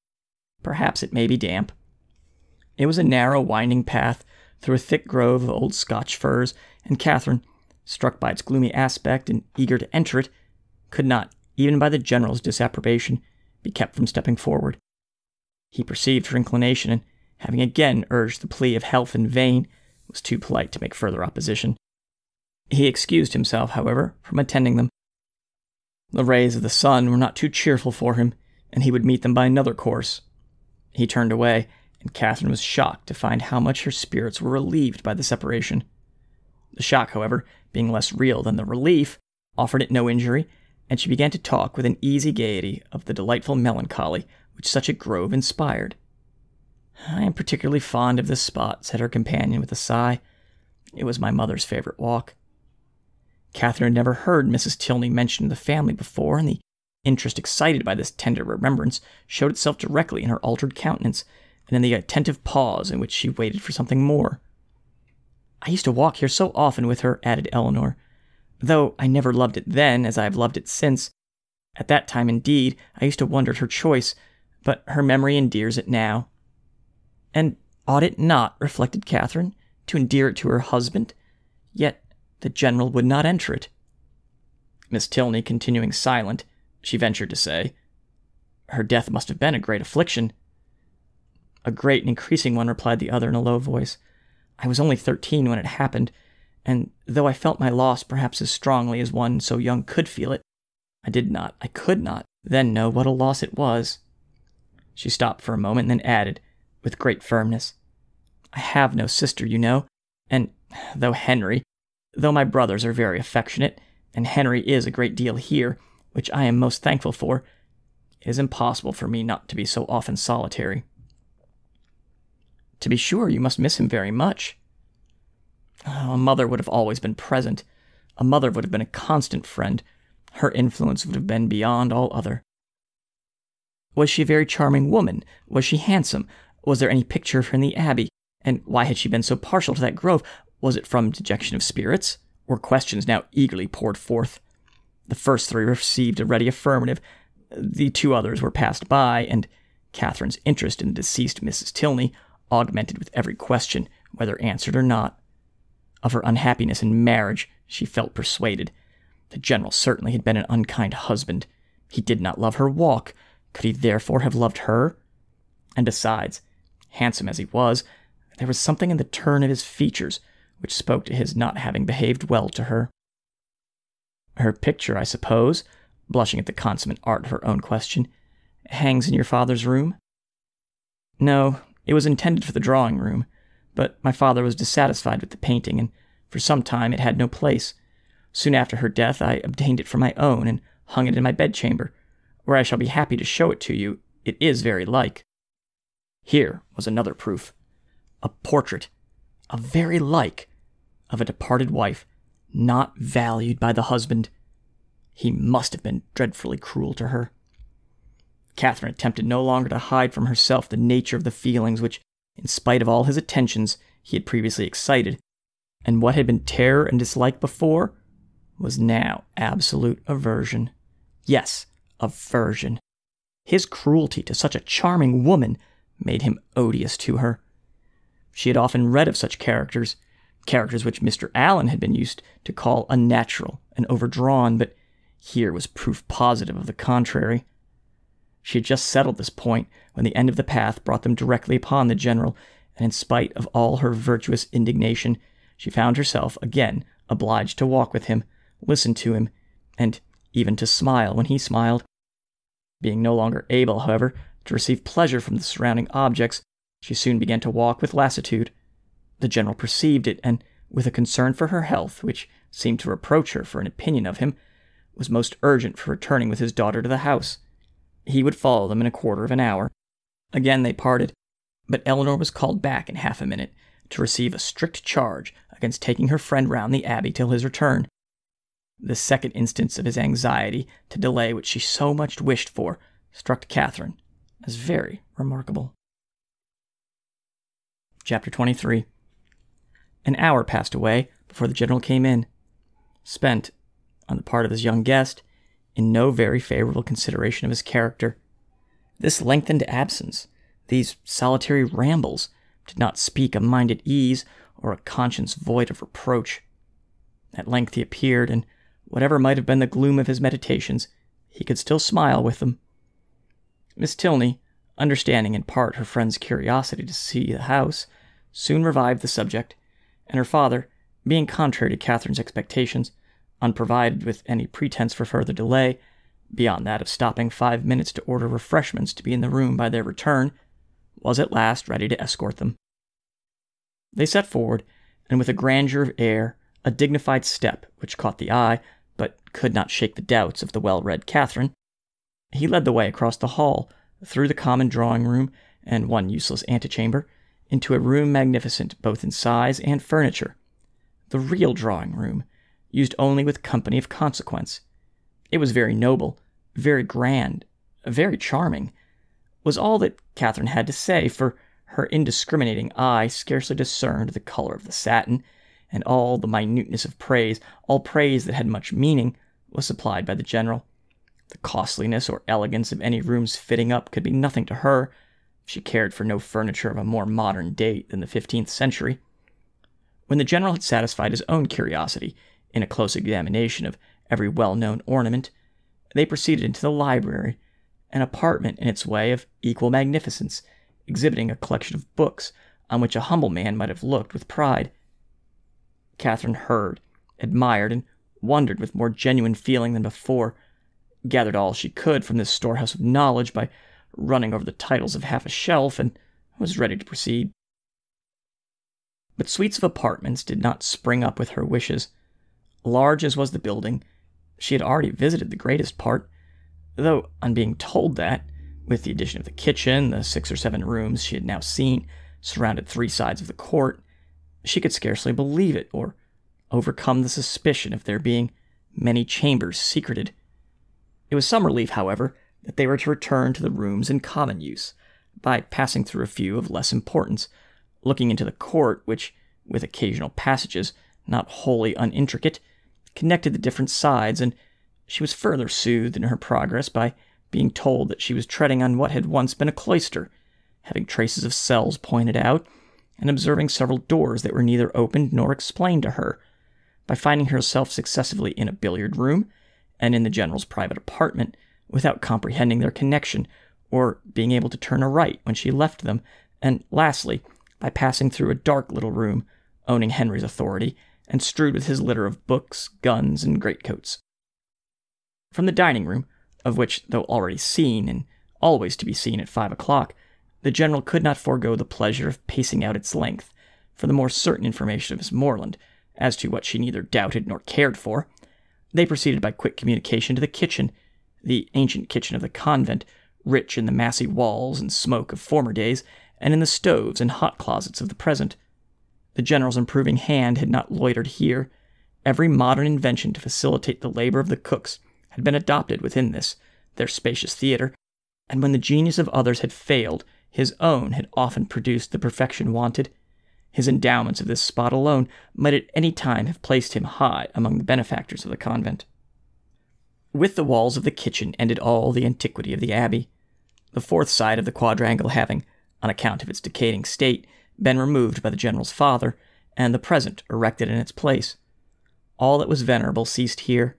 perhaps it may be damp." It was a narrow, winding path through a thick grove of old Scotch firs, and Catherine, struck by its gloomy aspect and eager to enter it, could not, even by the General's disapprobation, be kept from stepping forward. He perceived her inclination, and having again urged the plea of health in vain, was too polite to make further opposition. He excused himself, however, from attending them. The rays of the sun were not too cheerful for him, and he would meet them by another course. He turned away, and Catherine was shocked to find how much her spirits were relieved by the separation. The shock, however, being less real than the relief, offered it no injury, and she began to talk with an easy gaiety of the delightful melancholy which such a grove inspired. "I am particularly fond of this spot," said her companion with a sigh. "It was my mother's favourite walk." Catherine had never heard Mrs. Tilney mention the family before, and the interest excited by this tender remembrance showed itself directly in her altered countenance, and in the attentive pause in which she waited for something more. "I used to walk here so often with her," added Eleanor, "though I never loved it then as I have loved it since. At that time, indeed, I used to wonder at her choice, but her memory endears it now." "And ought it not," reflected Catherine, "to endear it to her husband? Yet the General would not enter it." Miss Tilney continuing silent, she ventured to say, "Her death must have been a great affliction." "A great and increasing one," replied the other in a low voice. "I was only 13 when it happened, and though I felt my loss perhaps as strongly as one so young could feel it, I could not, then know what a loss it was." She stopped for a moment and then added, with great firmness, "I have no sister, you know, and though my brothers are very affectionate, and Henry is a great deal here, which I am most thankful for, it is impossible for me not to be so often solitary." "To be sure, you must miss him very much." "Oh, a mother would have always been present. A mother would have been a constant friend. Her influence would have been beyond all other." "Was she a very charming woman? Was she handsome? Was there any picture of her in the Abbey? And why had she been so partial to that grove? Was it from dejection of spirits?" were questions now eagerly poured forth. The first three received a ready affirmative. The two others were passed by, and Catherine's interest in the deceased Mrs. Tilney augmented with every question, whether answered or not. Of her unhappiness in marriage, she felt persuaded. The General certainly had been an unkind husband. He did not love her walk. Could he therefore have loved her? And besides, handsome as he was, there was something in the turn of his features which spoke to his not having behaved well to her. "Her picture, I suppose," blushing at the consummate art of her own question, "hangs in your father's room?" "No, it was intended for the drawing-room, but my father was dissatisfied with the painting, and for some time it had no place. Soon after her death I obtained it for my own, and hung it in my bedchamber, where I shall be happy to show it to you. It is very like." Here was another proof. A portrait, a very like, of a departed wife, not valued by the husband. He must have been dreadfully cruel to her. Catherine attempted no longer to hide from herself the nature of the feelings which, in spite of all his attentions, he had previously excited, and what had been terror and dislike before was now absolute aversion. Yes, aversion. His cruelty to such a charming woman made him odious to her. She had often read of such characters which Mr. Allen had been used to call unnatural and overdrawn, but here was proof positive of the contrary. She had just settled this point when the end of the path brought them directly upon the General, and in spite of all her virtuous indignation, she found herself again obliged to walk with him, listen to him, and even to smile when he smiled. Being no longer able, however, to receive pleasure from the surrounding objects, she soon began to walk with lassitude. The General perceived it, and, with a concern for her health, which seemed to reproach her for an opinion of him, was most urgent for returning with his daughter to the house. He would follow them in a quarter of an hour. Again they parted, but Eleanor was called back in half a minute to receive a strict charge against taking her friend round the Abbey till his return. This second instance of his anxiety to delay what she so much wished for struck Catherine as very remarkable. Chapter 23. An hour passed away before the general came in, spent, on the part of his young guest, in no very favorable consideration of his character. This lengthened absence, these solitary rambles, did not speak a mind at ease or a conscience void of reproach. At length he appeared, and whatever might have been the gloom of his meditations, he could still smile with them. Miss Tilney, understanding in part her friend's curiosity to see the house, soon revived the subject, and her father, being contrary to Catherine's expectations, unprovided with any pretense for further delay, beyond that of stopping 5 minutes to order refreshments to be in the room by their return, was at last ready to escort them. They set forward, and with a grandeur of air, a dignified step which caught the eye, but could not shake the doubts of the well-read Catherine, he led the way across the hall, through the common drawing-room and one useless antechamber, into a room magnificent both in size and furniture, the real drawing-room, used only with company of consequence. It was very noble, very grand, very charming, was all that Catherine had to say, for her indiscriminating eye scarcely discerned the color of the satin, and all the minuteness of praise, all praise that had much meaning, was supplied by the general. The costliness or elegance of any room's fitting up could be nothing to her. She cared for no furniture of a more modern date than the 15th century. When the general had satisfied his own curiosity in a close examination of every well-known ornament, they proceeded into the library, an apartment in its way of equal magnificence, exhibiting a collection of books on which a humble man might have looked with pride. Catherine heard, admired, and wondered with more genuine feeling than before, gathered all she could from this storehouse of knowledge by running over the titles of half a shelf, and was ready to proceed. But suites of apartments did not spring up with her wishes. Large as was the building, she had already visited the greatest part, though on being told that, with the addition of the kitchen, the 6 or 7 rooms she had now seen surrounded 3 sides of the court, she could scarcely believe it or overcome the suspicion of there being many chambers secreted. It was some relief, however, that they were to return to the rooms in common use, by passing through a few of less importance, looking into the court which, with occasional passages, not wholly unintricate, connected the different sides, and she was further soothed in her progress by being told that she was treading on what had once been a cloister, having traces of cells pointed out, and observing several doors that were neither opened nor explained to her, by finding herself successively in a billiard room and in the general's private apartment, without comprehending their connection, or being able to turn aright when she left them, and lastly, by passing through a dark little room, owning Henry's authority, and strewed with his litter of books, guns, and greatcoats. From the dining-room, of which, though already seen, and always to be seen at 5 o'clock, the general could not forego the pleasure of pacing out its length, for the more certain information of Miss Morland, as to what she neither doubted nor cared for, they proceeded by quick communication to the kitchen, the ancient kitchen of the convent, rich in the massy walls and smoke of former days, and in the stoves and hot closets of the present. The general's improving hand had not loitered here. Every modern invention to facilitate the labor of the cooks had been adopted within this, their spacious theater, and when the genius of others had failed, his own had often produced the perfection wanted. His endowments of this spot alone might at any time have placed him high among the benefactors of the convent. With the walls of the kitchen ended all the antiquity of the abbey, the 4th side of the quadrangle having, on account of its decaying state, been removed by the general's father, and the present erected in its place. All that was venerable ceased here.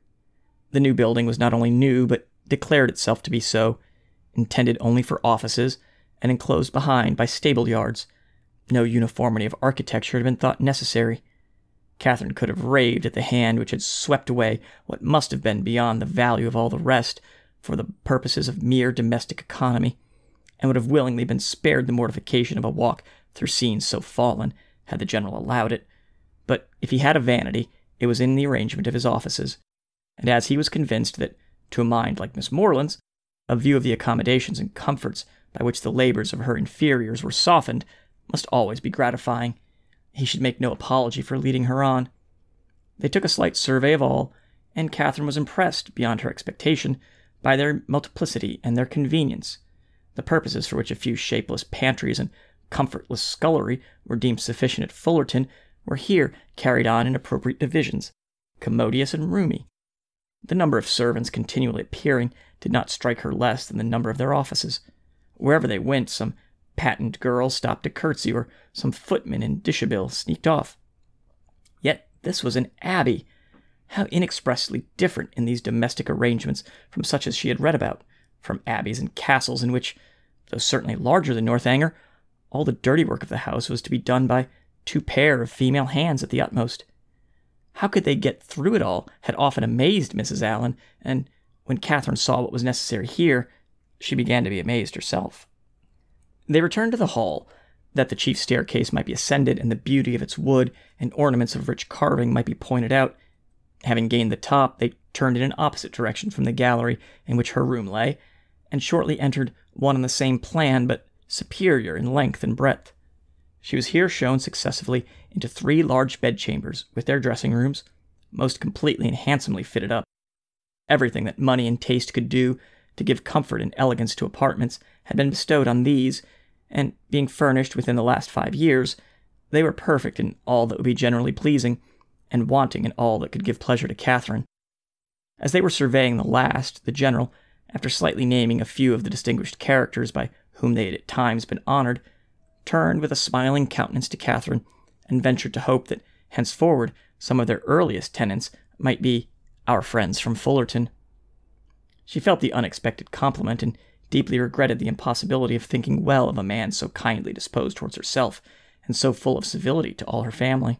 The new building was not only new, but declared itself to be so, intended only for offices, and enclosed behind by stable yards. No uniformity of architecture had been thought necessary. Catherine could have raved at the hand which had swept away what must have been beyond the value of all the rest, for the purposes of mere domestic economy, and would have willingly been spared the mortification of a walk through scenes so fallen, had the general allowed it. But if he had a vanity, it was in the arrangement of his offices, and as he was convinced that, to a mind like Miss Morland's, a view of the accommodations and comforts by which the labors of her inferiors were softened must always be gratifying, he should make no apology for leading her on. They took a slight survey of all, and Catherine was impressed beyond her expectation by their multiplicity and their convenience. The purposes for which a few shapeless pantries and comfortless scullery were deemed sufficient at Fullerton were here carried on in appropriate divisions, commodious and roomy. The number of servants continually appearing did not strike her less than the number of their offices. Wherever they went, some patent girl stopped to curtsy, or some footman in dishabille sneaked off. Yet this was an abbey. How inexpressibly different in these domestic arrangements from such as she had read about, from abbeys and castles in which, though certainly larger than Northanger, all the dirty work of the house was to be done by 2 pair of female hands at the utmost. How could they get through it all had often amazed Mrs. Allen, and when Catherine saw what was necessary here, she began to be amazed herself. They returned to the hall, that the chief staircase might be ascended and the beauty of its wood and ornaments of rich carving might be pointed out. Having gained the top, they turned in an opposite direction from the gallery in which her room lay, and shortly entered one on the same plan, but superior in length and breadth. She was here shown successively into 3 large bedchambers, with their dressing rooms, most completely and handsomely fitted up. Everything that money and taste could do to give comfort and elegance to apartments had been bestowed on these, and being furnished within the last 5 years, they were perfect in all that would be generally pleasing, and wanting in all that could give pleasure to Catherine. As they were surveying the last, the general, after slightly naming a few of the distinguished characters by whom they had at times been honored, turned with a smiling countenance to Catherine, and ventured to hope that henceforward some of their earliest tenants might be our friends from Fullerton. She felt the unexpected compliment, and deeply regretted the impossibility of thinking well of a man so kindly disposed towards herself, and so full of civility to all her family.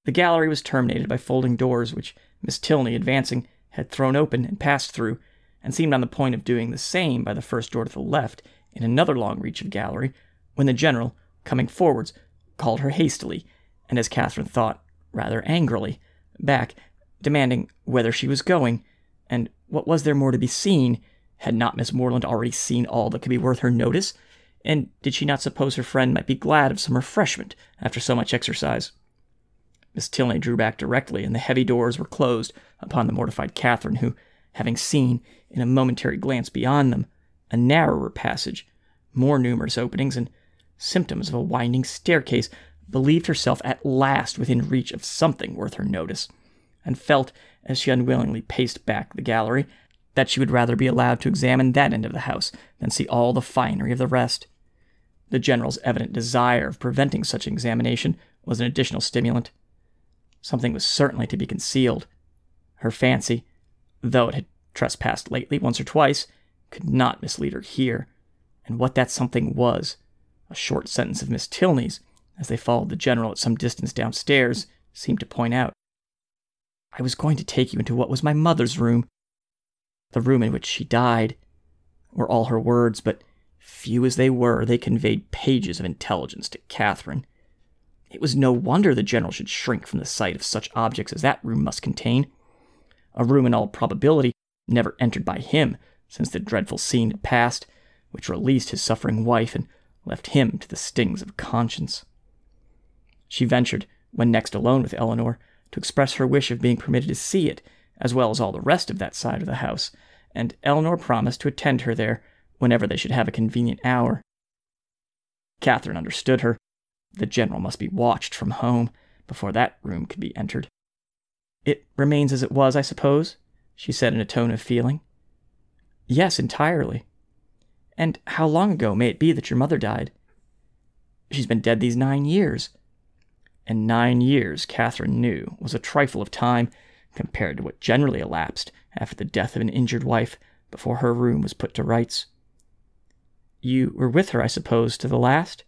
The gallery was terminated by folding doors, which Miss Tilney, advancing, had thrown open and passed through, and seemed on the point of doing the same by the first door to the left, in another long reach of gallery, when the general, coming forwards, called her hastily, and as Catherine thought, rather angrily, back, demanding whither she was going, and what was there more to be seen? Had not Miss Morland already seen all that could be worth her notice? And did she not suppose her friend might be glad of some refreshment after so much exercise? Miss Tilney drew back directly, and the heavy doors were closed upon the mortified Catherine, who, having seen, in a momentary glance beyond them, a narrower passage, more numerous openings, and symptoms of a winding staircase, believed herself at last within reach of something worth her notice, and felt, as she unwillingly paced back the gallery, that she would rather be allowed to examine that end of the house than see all the finery of the rest. The general's evident desire of preventing such an examination was an additional stimulant. Something was certainly to be concealed. Her fancy, though it had trespassed lately once or twice, could not mislead her here, and what that something was, a short sentence of Miss Tilney's, as they followed the general at some distance downstairs, seemed to point out. "I was going to take you into what was my mother's room, the room in which she died," were all her words, but few as they were, they conveyed pages of intelligence to Catherine. It was no wonder the general should shrink from the sight of such objects as that room must contain, a room in all probability never entered by him since the dreadful scene had passed, which released his suffering wife and left him to the stings of conscience. She ventured, when next alone with Eleanor, to express her wish of being permitted to see it, as well as all the rest of that side of the house, and Eleanor promised to attend her there whenever they should have a convenient hour. Catherine understood her. The general must be watched from home before that room could be entered. "It remains as it was, I suppose?" she said in a tone of feeling. "Yes, entirely." "And how long ago may it be that your mother died?" "She's been dead these 9 years." And 9 years, Catherine knew, was a trifle of time compared to what generally elapsed after the death of an injured wife before her room was put to rights. "You were with her, I suppose, to the last?"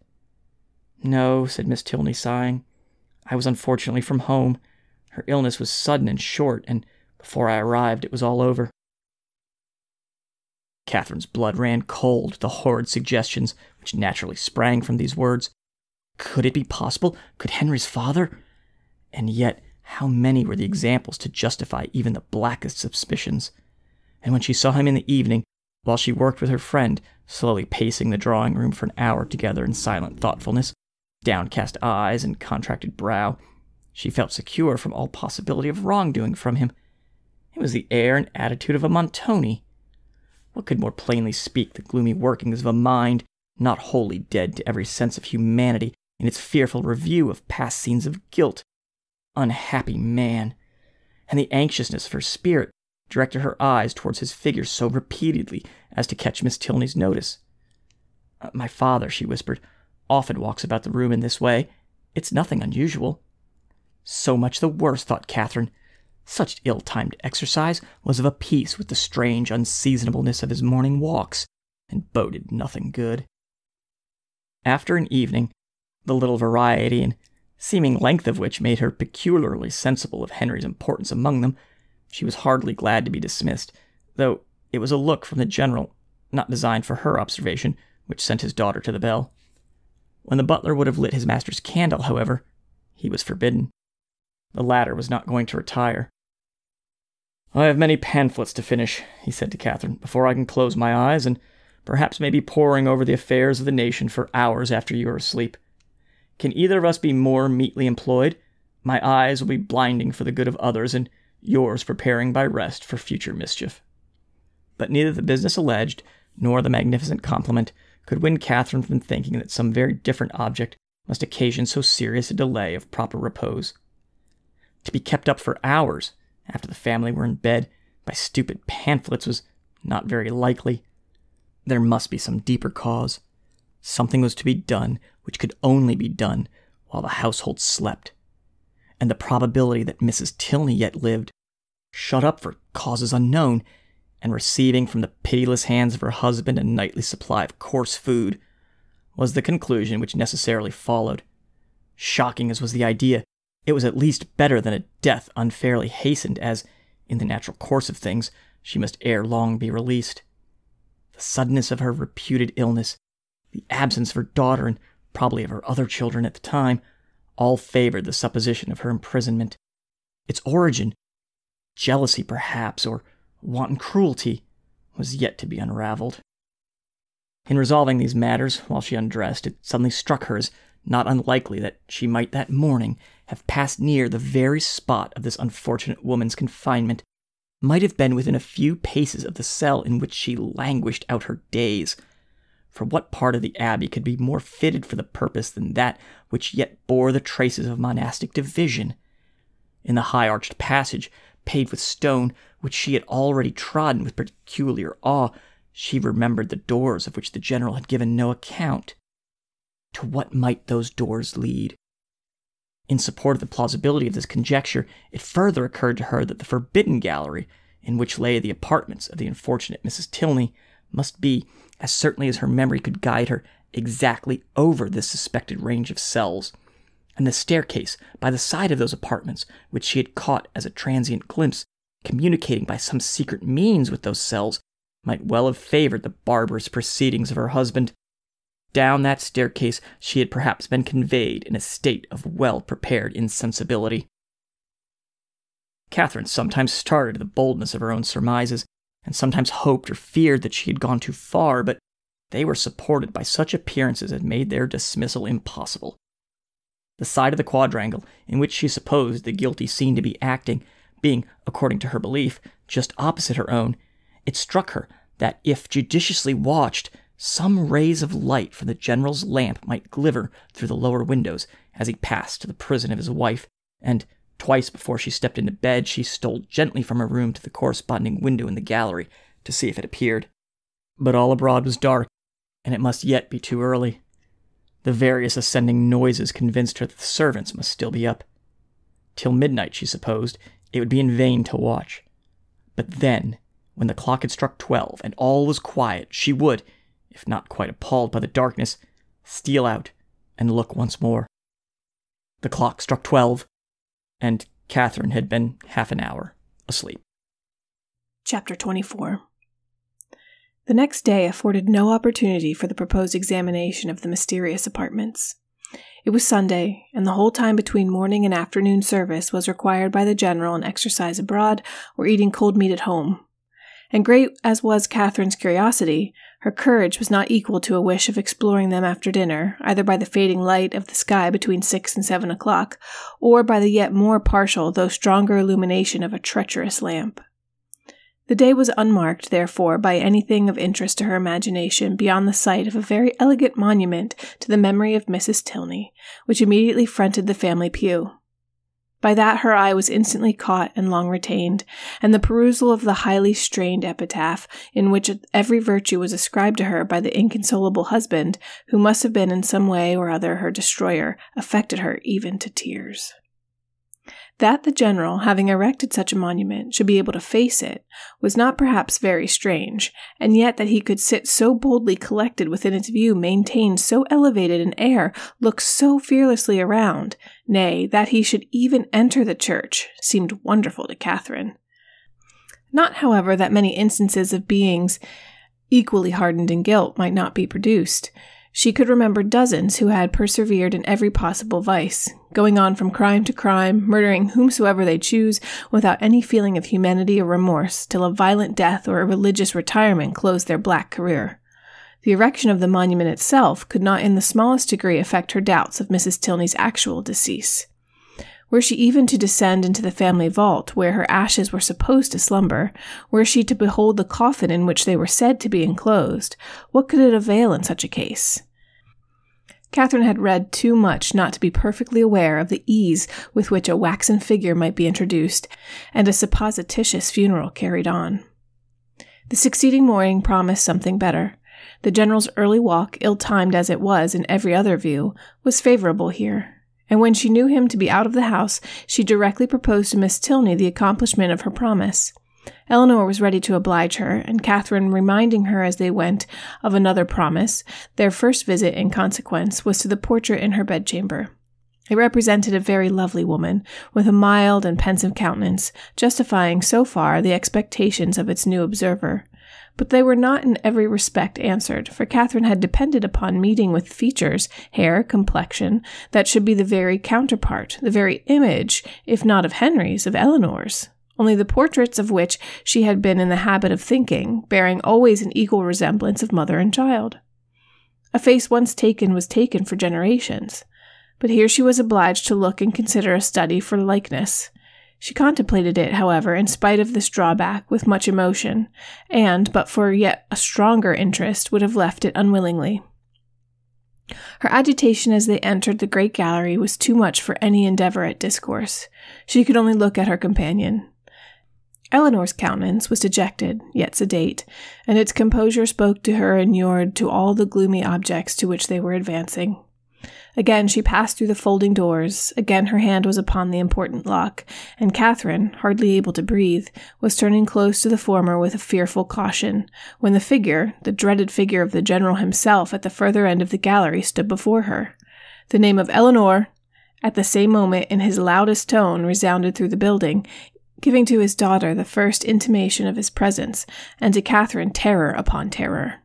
"No," said Miss Tilney, sighing. "I was unfortunately from home. Her illness was sudden and short, and before I arrived it was all over." Catherine's blood ran cold at the horrid suggestions which naturally sprang from these words. Could it be possible? Could Henry's father? And yet, how many were the examples to justify even the blackest suspicions? And when she saw him in the evening, while she worked with her friend, slowly pacing the drawing-room for an hour together in silent thoughtfulness, downcast eyes and contracted brow, she felt secure from all possibility of wrongdoing from him. It was the air and attitude of a Montoni. What could more plainly speak the gloomy workings of a mind not wholly dead to every sense of humanity in its fearful review of past scenes of guilt? Unhappy man! And the anxiousness of her spirit directed her eyes towards his figure so repeatedly as to catch Miss Tilney's notice. "My father," she whispered, "often walks about the room in this way. It's nothing unusual." So much the worse, thought Catherine. Such ill-timed exercise was of a piece with the strange unseasonableness of his morning walks, and boded nothing good. After an evening, the little variety and seeming length of which made her peculiarly sensible of Henry's importance among them, she was hardly glad to be dismissed, though it was a look from the general, not designed for her observation, which sent his daughter to the bell. When the butler would have lit his master's candle, however, he was forbidden. The latter was not going to retire. "I have many pamphlets to finish," he said to Catherine, "before I can close my eyes, and perhaps may be poring over the affairs of the nation for hours after you are asleep. Can either of us be more meetly employed? My eyes will be blinding for the good of others, and yours preparing by rest for future mischief." But neither the business alleged, nor the magnificent compliment, could win Catherine from thinking that some very different object must occasion so serious a delay of proper repose. To be kept up for hours, after the family were in bed, by stupid pamphlets was not very likely. There must be some deeper cause. Something was to be done which could only be done while the household slept. And the probability that Mrs. Tilney yet lived, shut up for causes unknown, and receiving from the pitiless hands of her husband a nightly supply of coarse food, was the conclusion which necessarily followed. Shocking as was the idea, it was at least better than a death unfairly hastened, as, in the natural course of things, she must ere long be released. The suddenness of her reputed illness, the absence of her daughter, and probably of her other children at the time, all favored the supposition of her imprisonment. Its origin, jealousy perhaps, or wanton cruelty, was yet to be unraveled. In resolving these matters, while she undressed, it suddenly struck her as not unlikely that she might that morning have passed near the very spot of this unfortunate woman's confinement, might have been within a few paces of the cell in which she languished out her days. For what part of the abbey could be more fitted for the purpose than that which yet bore the traces of monastic division? In the high-arched passage, paved with stone, which she had already trodden with peculiar awe, she remembered the doors of which the general had given no account. To what might those doors lead? In support of the plausibility of this conjecture, it further occurred to her that the forbidden gallery, in which lay the apartments of the unfortunate Mrs. Tilney, must be, as certainly as her memory could guide her, exactly over this suspected range of cells, and the staircase by the side of those apartments, which she had caught as a transient glimpse, communicating by some secret means with those cells, might well have favored the barbarous proceedings of her husband. Down that staircase she had perhaps been conveyed in a state of well-prepared insensibility. Catherine sometimes started at the boldness of her own surmises, and sometimes hoped or feared that she had gone too far, but they were supported by such appearances as made their dismissal impossible. The side of the quadrangle in which she supposed the guilty scene to be acting, being, according to her belief, just opposite her own, it struck her that if judiciously watched, some rays of light from the general's lamp might glimmer through the lower windows as he passed to the prison of his wife, and twice before she stepped into bed she stole gently from her room to the corresponding window in the gallery to see if it appeared. But all abroad was dark, and it must yet be too early. The various ascending noises convinced her that the servants must still be up. Till midnight, she supposed, it would be in vain to watch. But then, when the clock had struck 12 and all was quiet, she would, if not quite appalled by the darkness, steal out and look once more. The clock struck 12, and Catherine had been half an hour asleep. Chapter 24. The next day afforded no opportunity for the proposed examination of the mysterious apartments. It was Sunday, and the whole time between morning and afternoon service was required by the general in exercise abroad or eating cold meat at home. And great as was Catherine's curiosity, her courage was not equal to a wish of exploring them after dinner, either by the fading light of the sky between 6 and 7 o'clock, or by the yet more partial though stronger illumination of a treacherous lamp. The day was unmarked, therefore, by anything of interest to her imagination beyond the sight of a very elegant monument to the memory of Mrs. Tilney, which immediately fronted the family pew. By that her eye was instantly caught and long retained, and the perusal of the highly strained epitaph, in which every virtue was ascribed to her by the inconsolable husband, who must have been in some way or other her destroyer, affected her even to tears. That the general, having erected such a monument, should be able to face it, was not perhaps very strange, and yet that he could sit so boldly collected within its view, maintain so elevated an air, look so fearlessly around, nay, that he should even enter the church, seemed wonderful to Catherine. Not, however, that many instances of beings equally hardened in guilt might not be produced. She could remember dozens who had persevered in every possible vice, going on from crime to crime, murdering whomsoever they choose, without any feeling of humanity or remorse, till a violent death or a religious retirement closed their black career. The erection of the monument itself could not in the smallest degree affect her doubts of Mrs. Tilney's actual decease. Were she even to descend into the family vault, where her ashes were supposed to slumber, were she to behold the coffin in which they were said to be enclosed, what could it avail in such a case? Catherine had read too much not to be perfectly aware of the ease with which a waxen figure might be introduced, and a supposititious funeral carried on. The succeeding morning promised something better. The general's early walk, ill-timed as it was in every other view, was favorable here, and when she knew him to be out of the house, she directly proposed to Miss Tilney the accomplishment of her promise. Eleanor was ready to oblige her, and Catherine, reminding her as they went of another promise, their first visit, in consequence, was to the portrait in her bedchamber. It represented a very lovely woman, with a mild and pensive countenance, justifying so far the expectations of its new observer. But they were not in every respect answered, for Catherine had depended upon meeting with features, hair, complexion, that should be the very counterpart, the very image, if not of Henry's, of Eleanor's, only the portraits of which she had been in the habit of thinking, bearing always an equal resemblance of mother and child. A face once taken was taken for generations, but here she was obliged to look and consider a study for likeness. She contemplated it, however, in spite of this drawback, with much emotion, and, but for yet a stronger interest, would have left it unwillingly. Her agitation as they entered the great gallery was too much for any endeavor at discourse. She could only look at her companion. Eleanor's countenance was dejected, yet sedate, and its composure spoke to her inured to all the gloomy objects to which they were advancing. Again she passed through the folding doors, again her hand was upon the important lock, and Catherine, hardly able to breathe, was turning close to the former with a fearful caution, when the figure, the dreaded figure of the general himself at the further end of the gallery, stood before her. The name of Eleanor, at the same moment in his loudest tone, resounded through the building, giving to his daughter the first intimation of his presence, and to Catherine terror upon terror.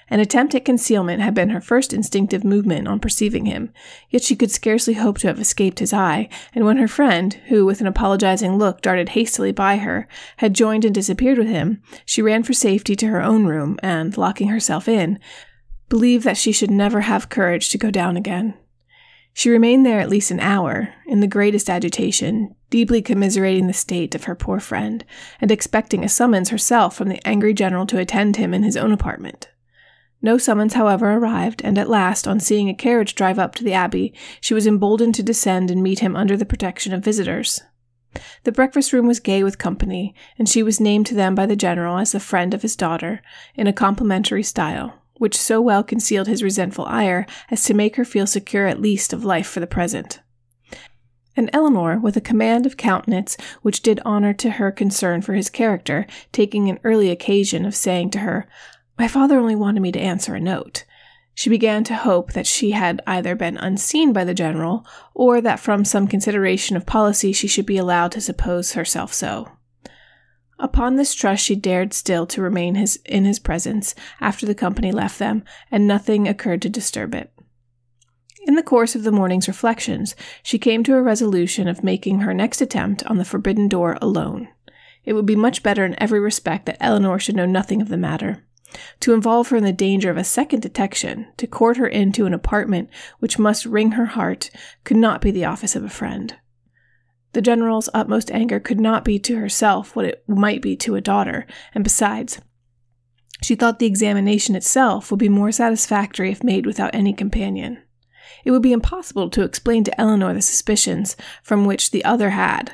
An attempt at concealment had been her first instinctive movement on perceiving him, yet she could scarcely hope to have escaped his eye, and when her friend, who with an apologizing look darted hastily by her, had joined and disappeared with him, she ran for safety to her own room, and, locking herself in, believed that she should never have courage to go down again. She remained there at least an hour, in the greatest agitation, deeply commiserating the state of her poor friend, and expecting a summons herself from the angry general to attend him in his own apartment. No summons, however, arrived, and at last, on seeing a carriage drive up to the Abbey, she was emboldened to descend and meet him under the protection of visitors. The breakfast-room was gay with company, and she was named to them by the general as the friend of his daughter, in a complimentary style, which so well concealed his resentful ire as to make her feel secure at least of life for the present. And Eleanor, with a command of countenance which did honor to her concern for his character, taking an early occasion of saying to her, "My father only wanted me to answer a note," she began to hope that she had either been unseen by the general, or that from some consideration of policy she should be allowed to suppose herself so. Upon this trust she dared still to remain in his presence after the company left them, and nothing occurred to disturb it. In the course of the morning's reflections, she came to a resolution of making her next attempt on the forbidden door alone. It would be much better in every respect that Eleanor should know nothing of the matter. To involve her in the danger of a second detection, to court her into an apartment which must wring her heart, could not be the office of a friend. The general's utmost anger could not be to herself what it might be to a daughter, and besides, she thought the examination itself would be more satisfactory if made without any companion. It would be impossible to explain to Eleanor the suspicions from which the other had,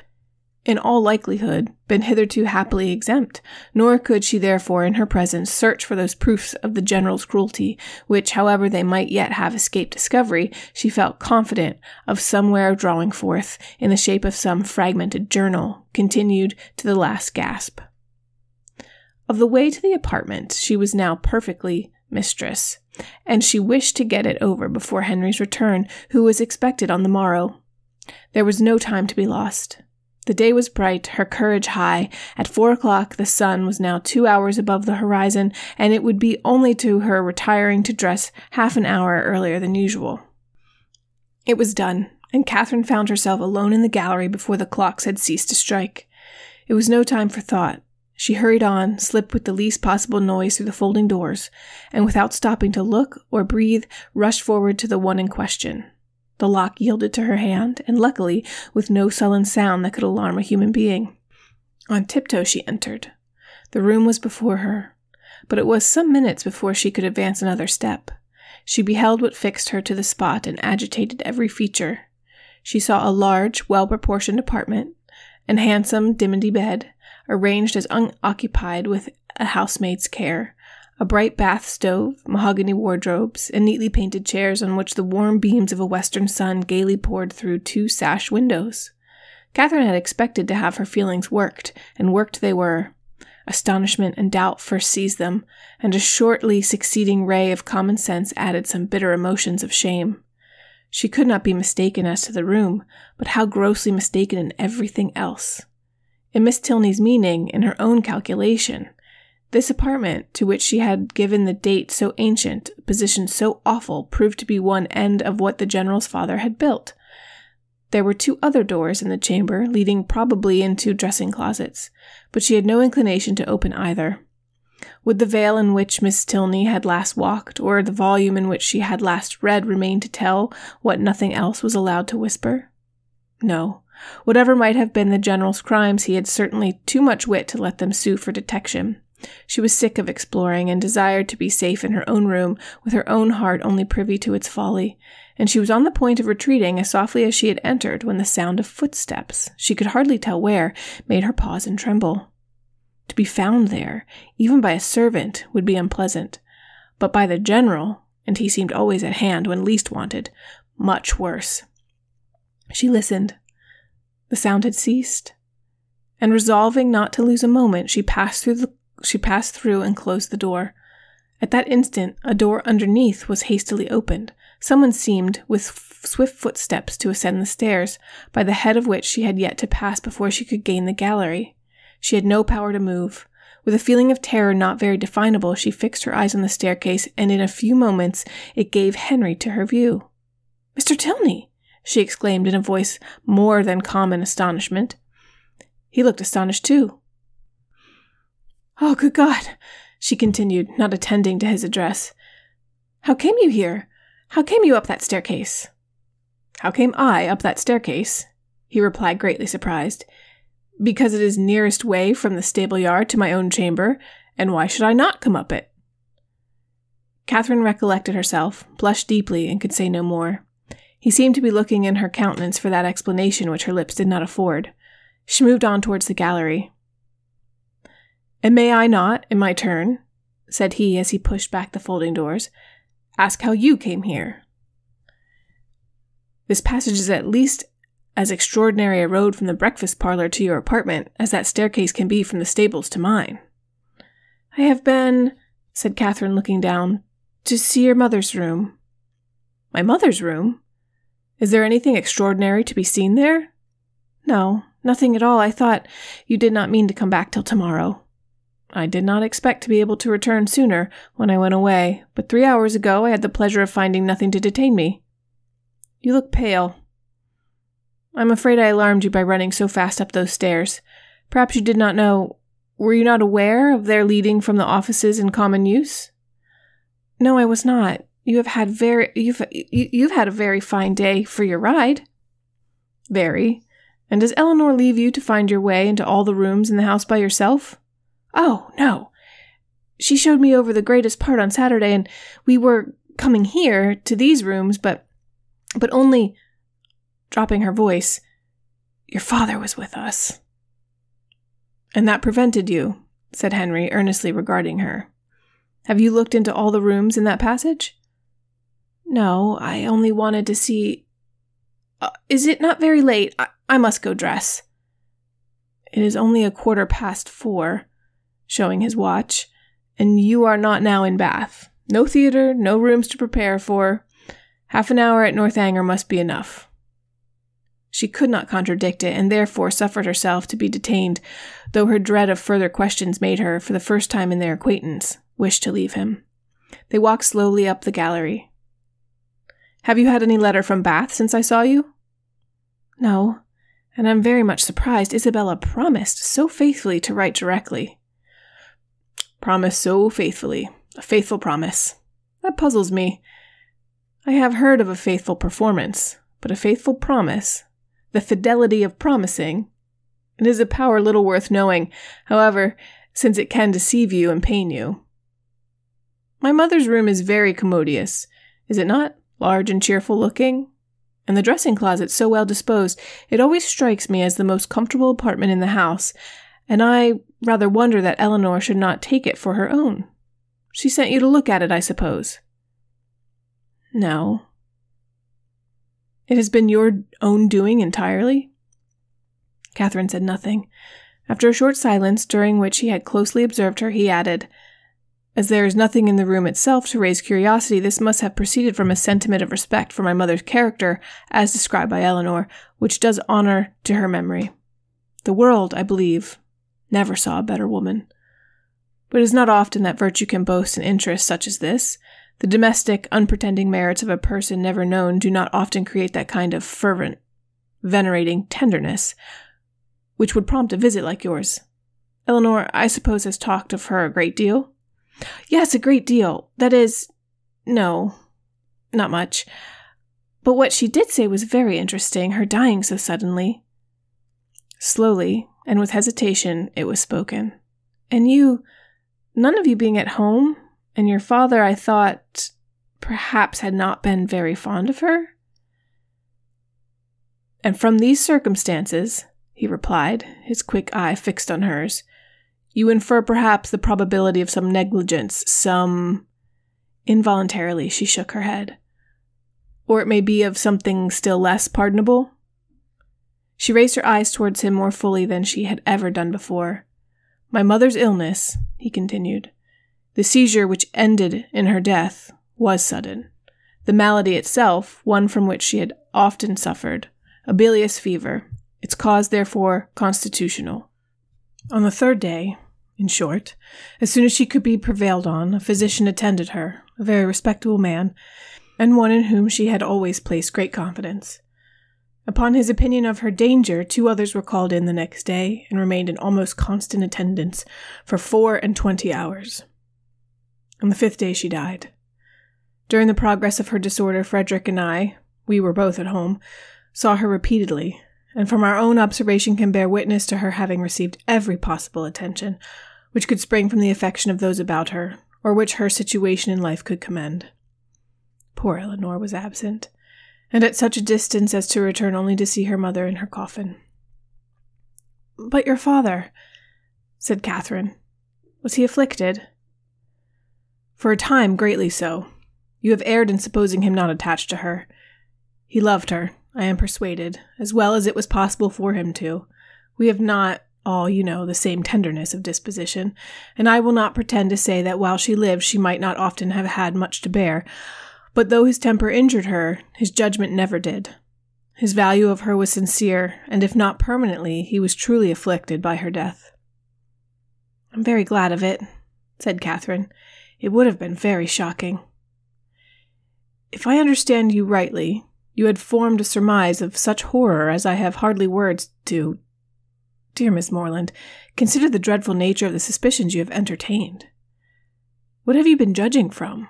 in all likelihood, been hitherto happily exempt, nor could she therefore in her presence search for those proofs of the general's cruelty, which, however they might yet have escaped discovery, she felt confident of somewhere drawing forth in the shape of some fragmented journal, continued to the last gasp. Of the way to the apartment she was now perfectly mistress, and she wished to get it over before Henry's return, who was expected on the morrow. There was no time to be lost. The day was bright, her courage high. At 4 o'clock the sun was now 2 hours above the horizon, and it would be only to her retiring to dress half an hour earlier than usual. It was done, and Catherine found herself alone in the gallery before the clocks had ceased to strike. It was no time for thought. She hurried on, slipped with the least possible noise through the folding doors, and without stopping to look or breathe, rushed forward to the one in question. The lock yielded to her hand, and luckily with no sullen sound that could alarm a human being. On tiptoe she entered. The room was before her, but it was some minutes before she could advance another step. She beheld what fixed her to the spot and agitated every feature. She saw a large, well-proportioned apartment, an handsome dimity bed, arranged as unoccupied with a housemaid's care, a bright bath stove, mahogany wardrobes, and neatly painted chairs on which the warm beams of a western sun gaily poured through 2 sash windows. Catherine had expected to have her feelings worked, and worked they were. Astonishment and doubt first seized them, and a shortly succeeding ray of common sense added some bitter emotions of shame. She could not be mistaken as to the room, but how grossly mistaken in everything else. In Miss Tilney's meaning, in her own calculation, this apartment, to which she had given the date so ancient, a position so awful, proved to be one end of what the general's father had built. There were 2 other doors in the chamber, leading probably into dressing closets, but she had no inclination to open either. Would the veil in which Miss Tilney had last walked, or the volume in which she had last read, remain to tell what nothing else was allowed to whisper? No. Whatever might have been the general's crimes, he had certainly too much wit to let them sue for detection. She was sick of exploring, and desired to be safe in her own room, with her own heart only privy to its folly, and she was on the point of retreating as softly as she had entered, when the sound of footsteps, she could hardly tell where, made her pause and tremble. To be found there, even by a servant, would be unpleasant, but by the general, and he seemed always at hand when least wanted, much worse. She listened. The sound had ceased, and resolving not to lose a moment, she passed through and closed the door. At that instant, a door underneath was hastily opened. Someone seemed, with swift footsteps, to ascend the stairs, by the head of which she had yet to pass before she could gain the gallery. She had no power to move. With a feeling of terror not very definable, she fixed her eyes on the staircase, and in a few moments it gave Henry to her view. "Mr. Tilney!" she exclaimed in a voice more than common astonishment. He looked astonished too. "Oh, good God!" she continued, not attending to his address. "How came you here? How came you up that staircase?" "How came I up that staircase?" he replied, greatly surprised. "Because it is nearest way from the stable-yard to my own chamber, and why should I not come up it?" Catherine recollected herself, blushed deeply, and could say no more. He seemed to be looking in her countenance for that explanation which her lips did not afford. She moved on towards the gallery. "And may I not, in my turn," said he as he pushed back the folding doors, "ask how you came here?" "This passage is at least as extraordinary a road from the breakfast parlor to your apartment as that staircase can be from the stables to mine." "I have been," said Catherine, looking down, "to see your mother's room." "My mother's room? Is there anything extraordinary to be seen there?" "No, nothing at all. I thought you did not mean to come back till tomorrow." "I did not expect to be able to return sooner when I went away, but 3 hours ago I had the pleasure of finding nothing to detain me." "You look pale." "I'm afraid I alarmed you by running so fast up those stairs. Perhaps you did not know— were you not aware of their leading from the offices in common use?" "No, I was not. You've had a very fine day for your ride." "Very. And does Eleanor leave you to find your way into all the rooms in the house by yourself?" "Oh, no. She showed me over the greatest part on Saturday, and we were coming here to these rooms, but only," dropping her voice, "your father was with us." "And that prevented you," said Henry, earnestly regarding her. "Have you looked into all the rooms in that passage?" "No, I only wanted to see— Is it not very late? I must go dress." "It is only 4:15, showing his watch, "and you are not now in Bath. No theatre, no rooms to prepare for. Half an hour at Northanger must be enough." She could not contradict it, and therefore suffered herself to be detained, though her dread of further questions made her, for the first time in their acquaintance, wish to leave him. They walked slowly up the gallery. "Have you had any letter from Bath since I saw you?" "No, and I'm very much surprised. Isabella promised so faithfully to write directly." "Promised so faithfully. A faithful promise. That puzzles me. I have heard of a faithful performance, but a faithful promise, the fidelity of promising, it is a power little worth knowing, however, since it can deceive you and pain you. My mother's room is very commodious, is it not? Large and cheerful looking? And the dressing closet so well disposed, it always strikes me as the most comfortable apartment in the house, and I rather wonder that Eleanor should not take it for her own. She sent you to look at it, I suppose?" "No." "It has been your own doing entirely?" Catherine said nothing. After a short silence, during which he had closely observed her, he added, "As there is nothing in the room itself to raise curiosity, this must have proceeded from a sentiment of respect for my mother's character, as described by Eleanor, which does honor to her memory. The world, I believe, never saw a better woman. But it is not often that virtue can boast an interest such as this. The domestic, unpretending merits of a person never known do not often create that kind of fervent, venerating tenderness which would prompt a visit like yours. Eleanor, I suppose, has talked of her a great deal?" "Yes, a great deal. That is, no, not much. But what she did say was very interesting, her dying so suddenly." Slowly, and with hesitation, it was spoken. "And you, none of you being at home, and your father, I thought, perhaps had not been very fond of her?" "And from these circumstances," he replied, his quick eye fixed on hers, "you infer perhaps the probability of some negligence, some—" Involuntarily she shook her head. "Or it may be of something still less pardonable?" She raised her eyes towards him more fully than she had ever done before. "My mother's illness," he continued, "the seizure which ended in her death, was sudden. The malady itself, one from which she had often suffered, a bilious fever, its cause therefore constitutional. On the third day, in short, as soon as she could be prevailed on, a physician attended her, a very respectable man, and one in whom she had always placed great confidence. Upon his opinion of her danger, 2 others were called in the next day, and remained in almost constant attendance for 24 hours. On the 5th day she died. During the progress of her disorder, Frederick and I, we were both at home, saw her repeatedly, and from our own observation can bear witness to her having received every possible attention which could spring from the affection of those about her, or which her situation in life could commend. Poor Eleanor was absent, and at such a distance as to return only to see her mother in her coffin." "But your father," said Catherine, "was he afflicted?" "For a time, greatly so. You have erred in supposing him not attached to her. He loved her, I am persuaded, as well as it was possible for him to. We have not all, the same tenderness of disposition, and I will not pretend to say that while she lived she might not often have had much to bear, but though his temper injured her, his judgment never did. His value of her was sincere, and if not permanently, he was truly afflicted by her death." "I'm very glad of it," said Catherine. "It would have been very shocking." "If I understand you rightly, you had formed a surmise of such horror as I have hardly words to— Dear Miss Morland, consider the dreadful nature of the suspicions you have entertained. What have you been judging from?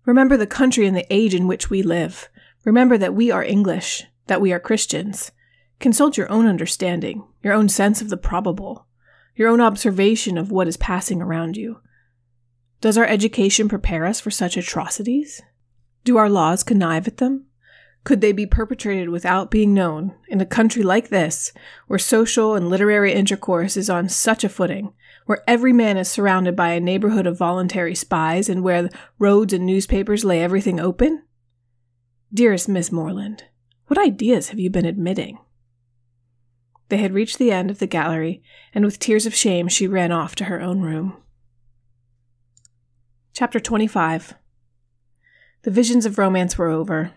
Remember the country and the age in which we live. Remember that we are English, that we are Christians. Consult your own understanding, your own sense of the probable, your own observation of what is passing around you. Does our education prepare us for such atrocities? Do our laws connive at them? Could they be perpetrated without being known in a country like this, where social and literary intercourse is on such a footing, where every man is surrounded by a neighborhood of voluntary spies, and where the roads and newspapers lay everything open? Dearest Miss Morland, what ideas have you been admitting? They had reached the end of the gallery, and with tears of shame she ran off to her own room. Chapter 25. The visions of romance were over.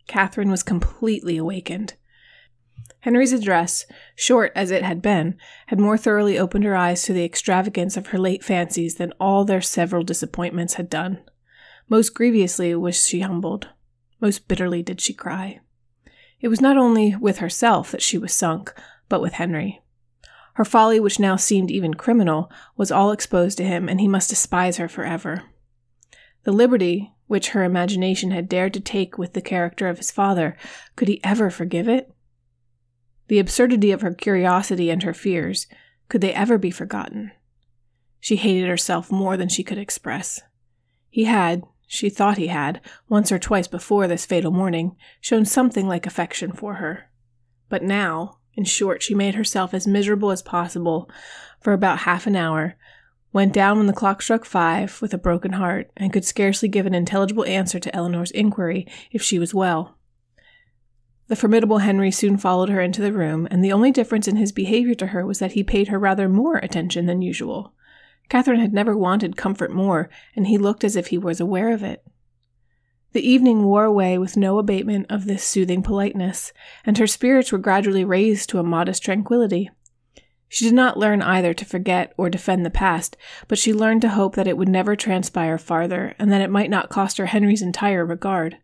Catherine was completely awakened. Henry's address, short as it had been, had more thoroughly opened her eyes to the extravagance of her late fancies than all their several disappointments had done. Most grievously was she humbled. Most bitterly did she cry. It was not only with herself that she was sunk, but with Henry. Her folly, which now seemed even criminal, was all exposed to him, and he must despise her forever. The liberty which her imagination had dared to take with the character of his father, could he ever forgive it? The absurdity of her curiosity and her fears, could they ever be forgotten? She hated herself more than she could express. She thought he had, once or twice before this fatal morning, shown something like affection for her. But now, in short, she made herself as miserable as possible for about half an hour, went down when the clock struck 5 with a broken heart, and could scarcely give an intelligible answer to Eleanor's inquiry if she was well. The formidable Henry soon followed her into the room, and the only difference in his behavior to her was that he paid her rather more attention than usual. Catherine had never wanted comfort more, and he looked as if he was aware of it. The evening wore away with no abatement of this soothing politeness, and her spirits were gradually raised to a modest tranquillity. She did not learn either to forget or defend the past, but she learned to hope that it would never transpire farther, and that it might not cost her Henry's entire regard.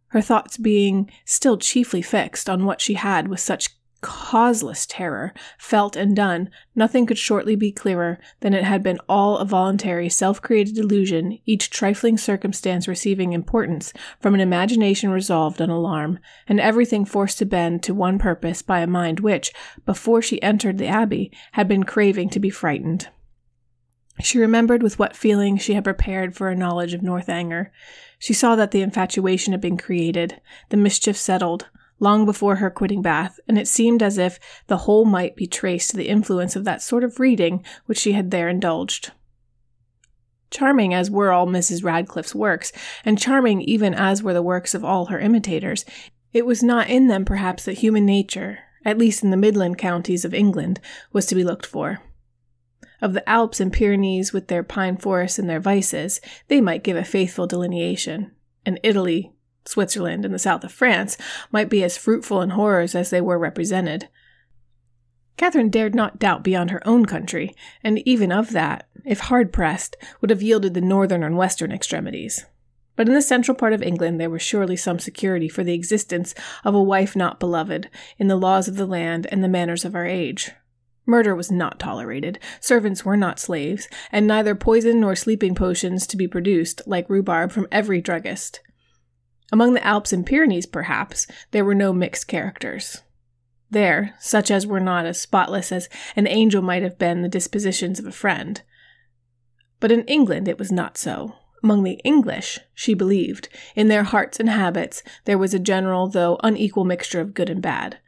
Her thoughts being still chiefly fixed on what she had with such causeless terror felt and done, nothing could shortly be clearer than it had been all a voluntary, self-created delusion, each trifling circumstance receiving importance from an imagination resolved on alarm, and everything forced to bend to one purpose by a mind which, before she entered the abbey, had been craving to be frightened. She remembered with what feeling she had prepared for a knowledge of Northanger. She saw that the infatuation had been created, the mischief settled, long before her quitting Bath, and it seemed as if the whole might be traced to the influence of that sort of reading which she had there indulged. Charming as were all Mrs. Radcliffe's works, and charming even as were the works of all her imitators, it was not in them perhaps that human nature, at least in the Midland counties of England, was to be looked for. Of the Alps and Pyrenees with their pine forests and their vices, they might give a faithful delineation, and Italy, Switzerland, and the south of France might be as fruitful in horrors as they were represented. Catherine dared not doubt beyond her own country, and even of that, if hard-pressed, would have yielded the northern and western extremities. But in the central part of England there was surely some security for the existence of a wife not beloved, in the laws of the land and the manners of our age. Murder was not tolerated, servants were not slaves, and neither poison nor sleeping potions to be produced, like rhubarb, from every druggist. Among the Alps and Pyrenees, perhaps, there were no mixed characters. There, such as were not as spotless as an angel might have been the dispositions of a friend. But in England it was not so. Among the English, she believed, in their hearts and habits, there was a general though unequal mixture of good and bad.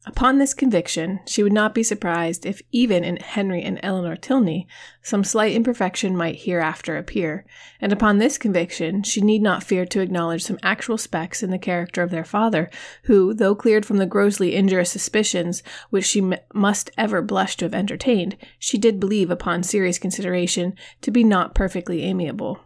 Upon this conviction, she would not be surprised if even in Henry and Eleanor Tilney some slight imperfection might hereafter appear, and upon this conviction she need not fear to acknowledge some actual specks in the character of their father, who, though cleared from the grossly injurious suspicions which she must ever blush to have entertained, she did believe, upon serious consideration, to be not perfectly amiable.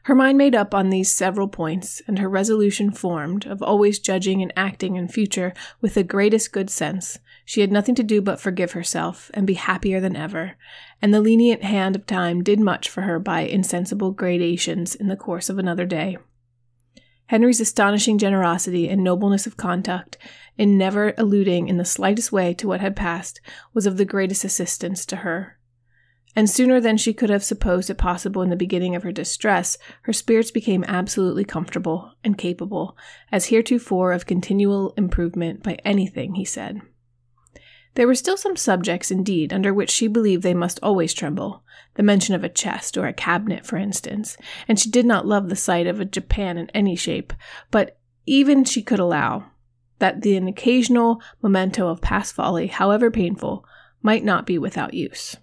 Her mind made up on these several points, and her resolution formed, of always judging and acting in future with the greatest good sense, she had nothing to do but forgive herself, and be happier than ever, and the lenient hand of time did much for her by insensible gradations in the course of another day. Henry's astonishing generosity and nobleness of conduct, in never alluding in the slightest way to what had passed, was of the greatest assistance to her. And sooner than she could have supposed it possible in the beginning of her distress, her spirits became absolutely comfortable and capable, as heretofore, of continual improvement by anything he said. There were still some subjects, indeed, under which she believed they must always tremble, the mention of a chest or a cabinet, for instance, and she did not love the sight of a Japan in any shape, but even she could allow that an occasional memento of past folly, however painful, might not be without use.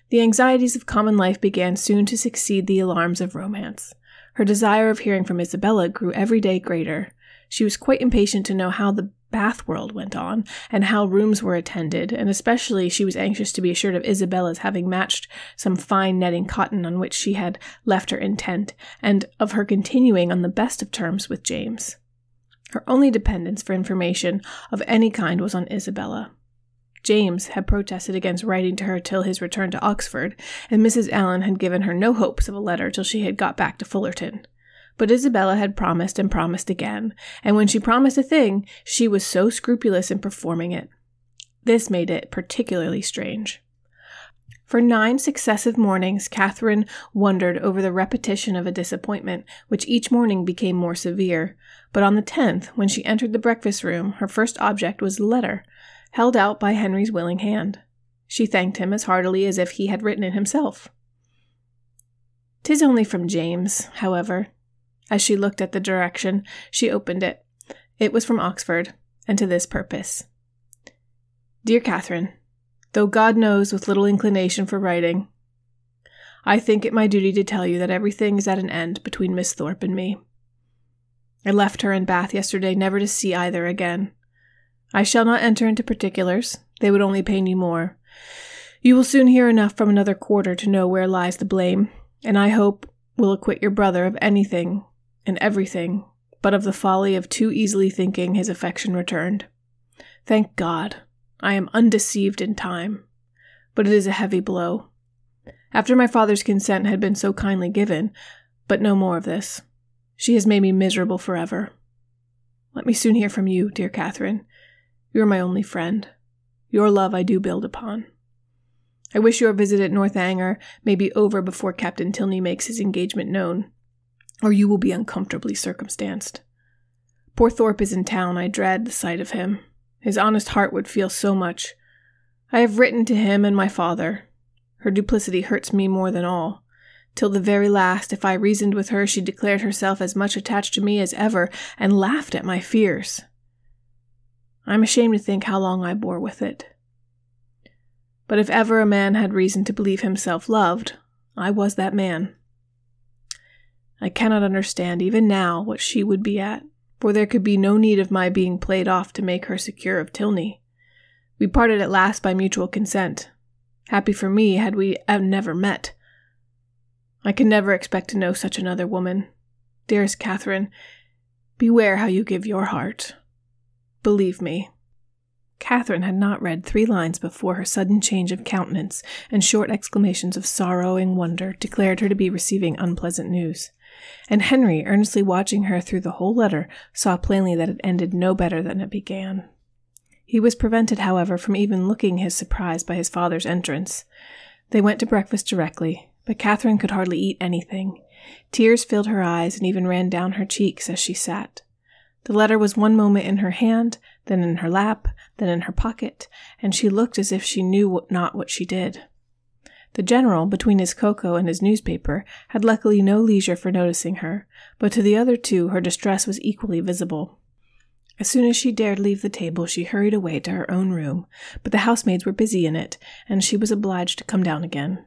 The anxieties of common life began soon to succeed the alarms of romance. Her desire of hearing from Isabella grew every day greater. She was quite impatient to know how the bath world went on, and how rooms were attended, and especially she was anxious to be assured of Isabella's having matched some fine netting cotton on which she had left her intent, and of her continuing on the best of terms with James. Her only dependence for information of any kind was on Isabella. James had protested against writing to her till his return to Oxford, and Mrs. Allen had given her no hopes of a letter till she had got back to Fullerton. But Isabella had promised and promised again, and when she promised a thing, she was so scrupulous in performing it. This made it particularly strange. For 9 successive mornings, Catherine wondered over the repetition of a disappointment, which each morning became more severe. But on the 10th, when she entered the breakfast room, her first object was the letter, held out by Henry's willing hand. She thanked him as heartily as if he had written it himself. "'Tis only from James, however." As she looked at the direction, she opened it. It was from Oxford, and to this purpose. "Dear Catherine, though God knows with little inclination for writing, I think it my duty to tell you that everything is at an end between Miss Thorpe and me. I left her in Bath yesterday never to see either again. I shall not enter into particulars. They would only pain you more. You will soon hear enough from another quarter to know where lies the blame, and I hope will acquit your brother of anything and everything, but of the folly of too easily thinking his affection returned. Thank God, I am undeceived in time, but it is a heavy blow. After my father's consent had been so kindly given, but no more of this. She has made me miserable forever. Let me soon hear from you, dear Catherine. You are my only friend. Your love I do build upon. I wish your visit at Northanger may be over before Captain Tilney makes his engagement known, or you will be uncomfortably circumstanced. Poor Thorpe is in town. I dread the sight of him. His honest heart would feel so much. I have written to him and my father. Her duplicity hurts me more than all. Till the very last, if I reasoned with her, she declared herself as much attached to me as ever, and laughed at my fears. I am ashamed to think how long I bore with it. But if ever a man had reason to believe himself loved, I was that man. I cannot understand even now what she would be at, for there could be no need of my being played off to make her secure of Tilney. We parted at last by mutual consent. Happy for me had we never met. I can never expect to know such another woman. Dearest Catherine, beware how you give your heart. Believe me." Catherine had not read 3 lines before her sudden change of countenance and short exclamations of sorrowing wonder declared her to be receiving unpleasant news. And Henry, earnestly watching her through the whole letter, saw plainly that it ended no better than it began. He was prevented, however, from even looking his surprise by his father's entrance. They went to breakfast directly, but Catherine could hardly eat anything. Tears filled her eyes and even ran down her cheeks as she sat. The letter was one moment in her hand, then in her lap, then in her pocket, and she looked as if she knew not what she did. The general, between his cocoa and his newspaper, had luckily no leisure for noticing her, but to the other 2 her distress was equally visible. As soon as she dared leave the table, she hurried away to her own room, but the housemaids were busy in it, and she was obliged to come down again.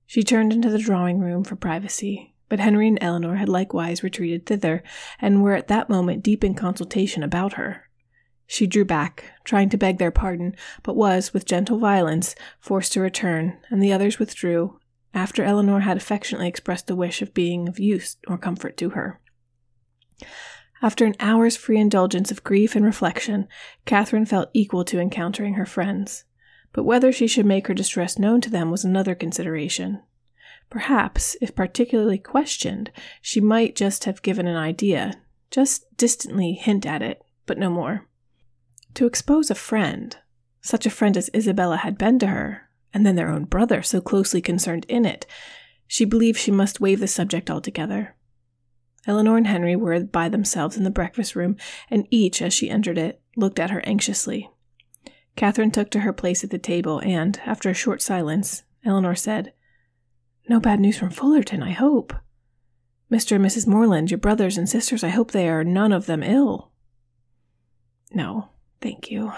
She turned into the drawing-room for privacy, but Henry and Eleanor had likewise retreated thither, and were at that moment deep in consultation about her. She drew back, trying to beg their pardon, but was, with gentle violence, forced to return, and the others withdrew, after Eleanor had affectionately expressed the wish of being of use or comfort to her. After an hour's free indulgence of grief and reflection, Catherine felt equal to encountering her friends, but whether she should make her distress known to them was another consideration. Perhaps, if particularly questioned, she might just have given an idea, just distantly hint at it, but no more. To expose a friend, such a friend as Isabella had been to her, and then their own brother so closely concerned in it, she believed she must waive the subject altogether. Eleanor and Henry were by themselves in the breakfast room, and each, as she entered it, looked at her anxiously. Catherine took to her place at the table, and, after a short silence, Eleanor said, "No bad news from Fullerton, I hope. Mr. and Mrs. Morland, your brothers and sisters, I hope they are none of them ill." "No, thank you,"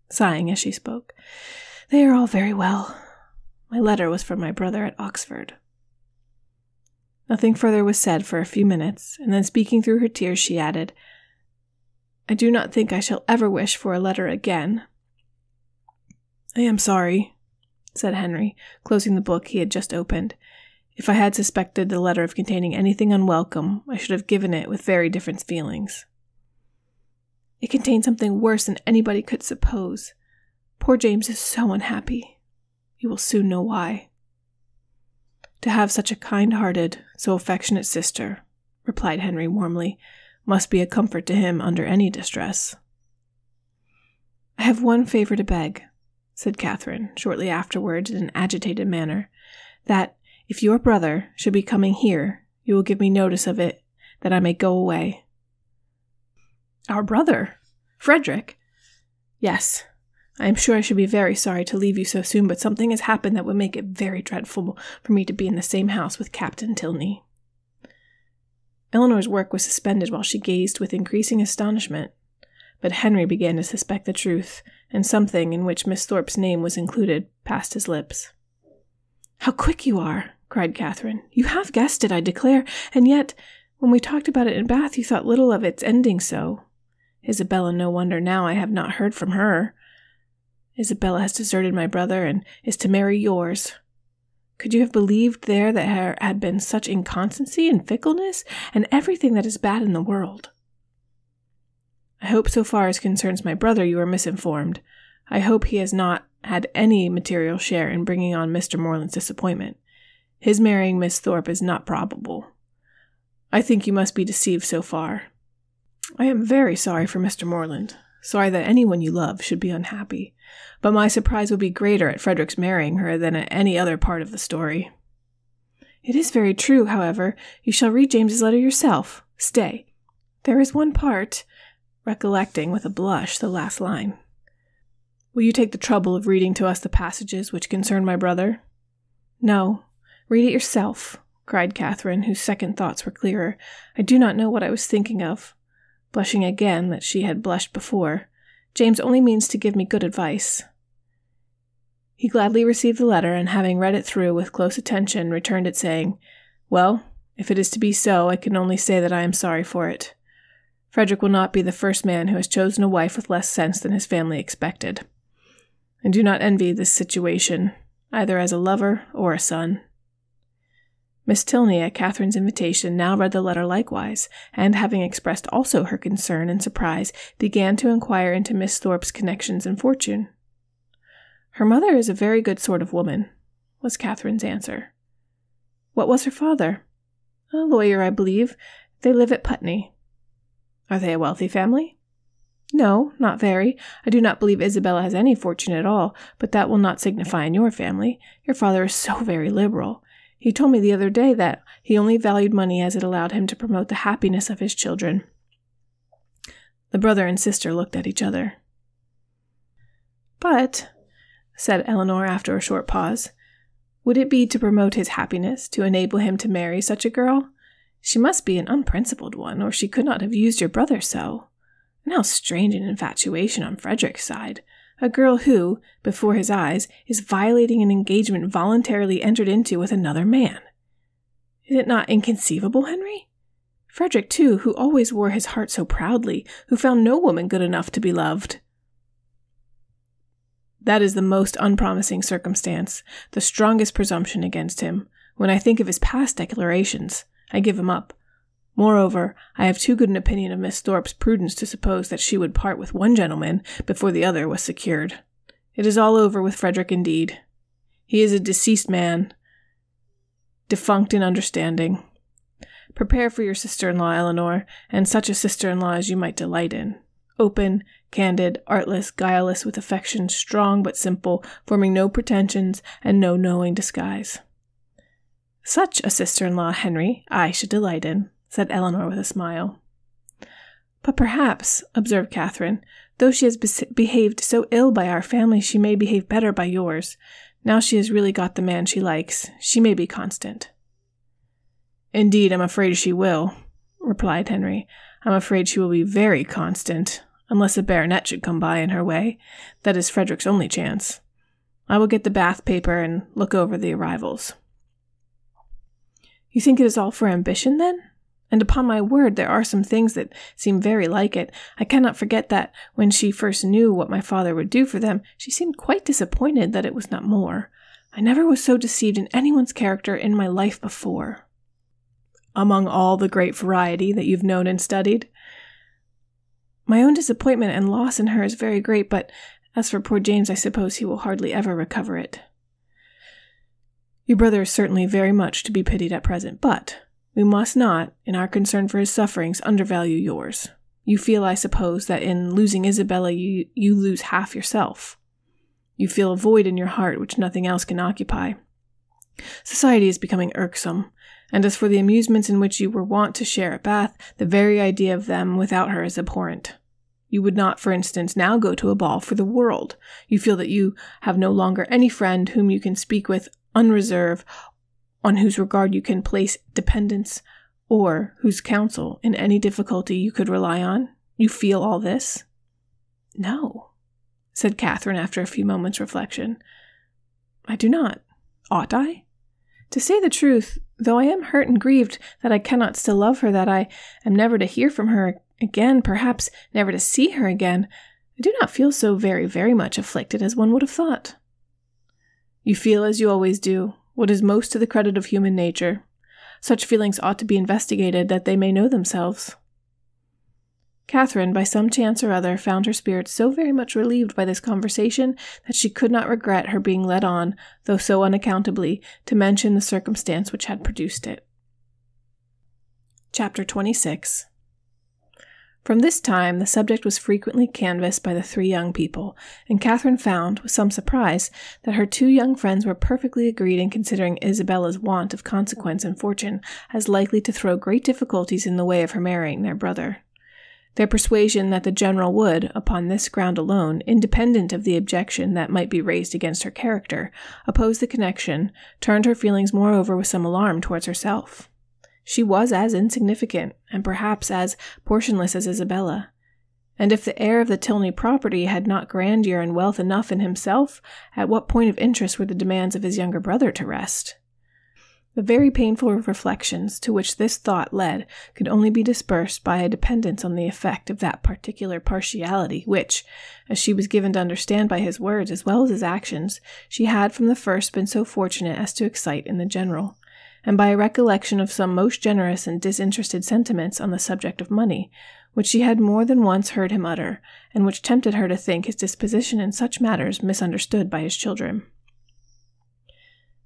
sighing as she spoke. "They are all very well. My letter was from my brother at Oxford." Nothing further was said for a few minutes, and then speaking through her tears, she added, "I do not think I shall ever wish for a letter again." "I am sorry," said Henry, closing the book he had just opened. "If I had suspected the letter of containing anything unwelcome, I should have given it with very different feelings." "It contained something worse than anybody could suppose. Poor James is so unhappy. You will soon know why." "To have such a kind-hearted, so affectionate sister," replied Henry warmly, "must be a comfort to him under any distress." "I have one favor to beg," said Catherine, shortly afterwards in an agitated manner, "that, if your brother should be coming here, you will give me notice of it, that I may go away." "Our brother? Frederick?" "Yes. I am sure I should be very sorry to leave you so soon, but something has happened that would make it very dreadful for me to be in the same house with Captain Tilney." Eleanor's work was suspended while she gazed with increasing astonishment, but Henry began to suspect the truth, and something in which Miss Thorpe's name was included passed his lips. "How quick you are!" cried Catherine. "You have guessed it, I declare, and yet, when we talked about it in Bath, you thought little of its ending so. Isabella, no wonder now I have not heard from her. Isabella has deserted my brother and is to marry yours. Could you have believed there that there had been such inconstancy and fickleness, and everything that is bad in the world? I hope so far as concerns my brother you are misinformed. I hope he has not had any material share in bringing on Mr. Morland's disappointment. His marrying Miss Thorpe is not probable. I think you must be deceived so far. I am very sorry for Mr. Morland, sorry that anyone you love should be unhappy, but my surprise will be greater at Frederick's marrying her than at any other part of the story. It is very true, however. You shall read James's letter yourself. Stay. There is one part," recollecting with a blush the last line. "Will you take the trouble of reading to us the passages which concern my brother?" "No. Read it yourself," cried Catherine, whose second thoughts were clearer. "I do not know what I was thinking of," blushing again that she had blushed before. "James only means to give me good advice." He gladly received the letter, and having read it through with close attention, returned it, saying, "Well, if it is to be so, I can only say that I am sorry for it. Frederick will not be the first man who has chosen a wife with less sense than his family expected. I do not envy this situation, either as a lover or a son." Miss Tilney, at Catherine's invitation, now read the letter likewise, and having expressed also her concern and surprise, began to inquire into Miss Thorpe's connections and fortune. "Her mother is a very good sort of woman," was Catherine's answer. "What was her father?" "A lawyer, I believe. They live at Putney." "Are they a wealthy family?" "No, not very. I do not believe Isabella has any fortune at all, but that will not signify in your family. Your father is so very liberal. He told me the other day that he only valued money as it allowed him to promote the happiness of his children." The brother and sister looked at each other. "But," said Eleanor after a short pause, "would it be to promote his happiness to enable him to marry such a girl? She must be an unprincipled one, or she could not have used your brother so. And how strange an infatuation on Frederick's side. A girl who, before his eyes, is violating an engagement voluntarily entered into with another man. Is it not inconceivable, Henry? Frederick, too, who always wore his heart so proudly, who found no woman good enough to be loved." "That is the most unpromising circumstance, the strongest presumption against him. When I think of his past declarations, I give him up. Moreover, I have too good an opinion of Miss Thorpe's prudence to suppose that she would part with one gentleman before the other was secured. It is all over with Frederick indeed. He is a deceased man, defunct in understanding. Prepare for your sister-in-law, Eleanor, and such a sister-in-law as you might delight in. open, candid, artless, guileless, with affection strong but simple, forming no pretensions and no knowing disguise. Such a sister-in-law, Henry, I should delight in, said Eleanor with a smile. But perhaps, observed Catherine, though she has behaved so ill by our family, she may behave better by yours. Now she has really got the man she likes, she may be constant. Indeed, I'm afraid she will, replied Henry. I'm afraid she will be very constant, unless a baronet should come by in her way. That is Frederick's only chance. I will get the bath paper and look over the arrivals. You think it is all for ambition, then? And upon my word, there are some things that seem very like it. I cannot forget that when she first knew what my father would do for them, she seemed quite disappointed that it was not more. I never was so deceived in anyone's character in my life before. Among all the great variety that you've known and studied? My own disappointment and loss in her is very great, but as for poor James, I suppose he will hardly ever recover it. Your brother is certainly very much to be pitied at present, but we must not, in our concern for his sufferings, undervalue yours. You feel, I suppose, that in losing Isabella you lose half yourself. You feel a void in your heart which nothing else can occupy. Society is becoming irksome, and as for the amusements in which you were wont to share at Bath, the very idea of them without her is abhorrent. You would not, for instance, now go to a ball for the world. You feel that you have no longer any friend whom you can speak with unreserved, on whose regard you can place dependence, or whose counsel in any difficulty you could rely on. You feel all this? No, said Catherine after a few moments' reflection. I do not. Ought I? To say the truth, though I am hurt and grieved that I cannot still love her, that I am never to hear from her again, perhaps never to see her again, I do not feel so very, very much afflicted as one would have thought. You feel, as you always do, what is most to the credit of human nature. Such feelings ought to be investigated that they may know themselves. Catherine, by some chance or other, found her spirits so very much relieved by this conversation that she could not regret her being led on, though so unaccountably, to mention the circumstance which had produced it. Chapter 26. From this time the subject was frequently canvassed by the three young people, and Catherine found, with some surprise, that her two young friends were perfectly agreed in considering Isabella's want of consequence and fortune as likely to throw great difficulties in the way of her marrying their brother. Their persuasion that the general would, upon this ground alone, independent of the objection that might be raised against her character, oppose the connection, turned her feelings moreover with some alarm towards herself. She was as insignificant, and perhaps as portionless as Isabella. And if the heir of the Tilney property had not grandeur and wealth enough in himself, at what point of interest were the demands of his younger brother to rest? The very painful reflections to which this thought led could only be dispersed by a dependence on the effect of that particular partiality which, as she was given to understand by his words as well as his actions, she had from the first been so fortunate as to excite in the general, and by a recollection of some most generous and disinterested sentiments on the subject of money, which she had more than once heard him utter, and which tempted her to think his disposition in such matters misunderstood by his children.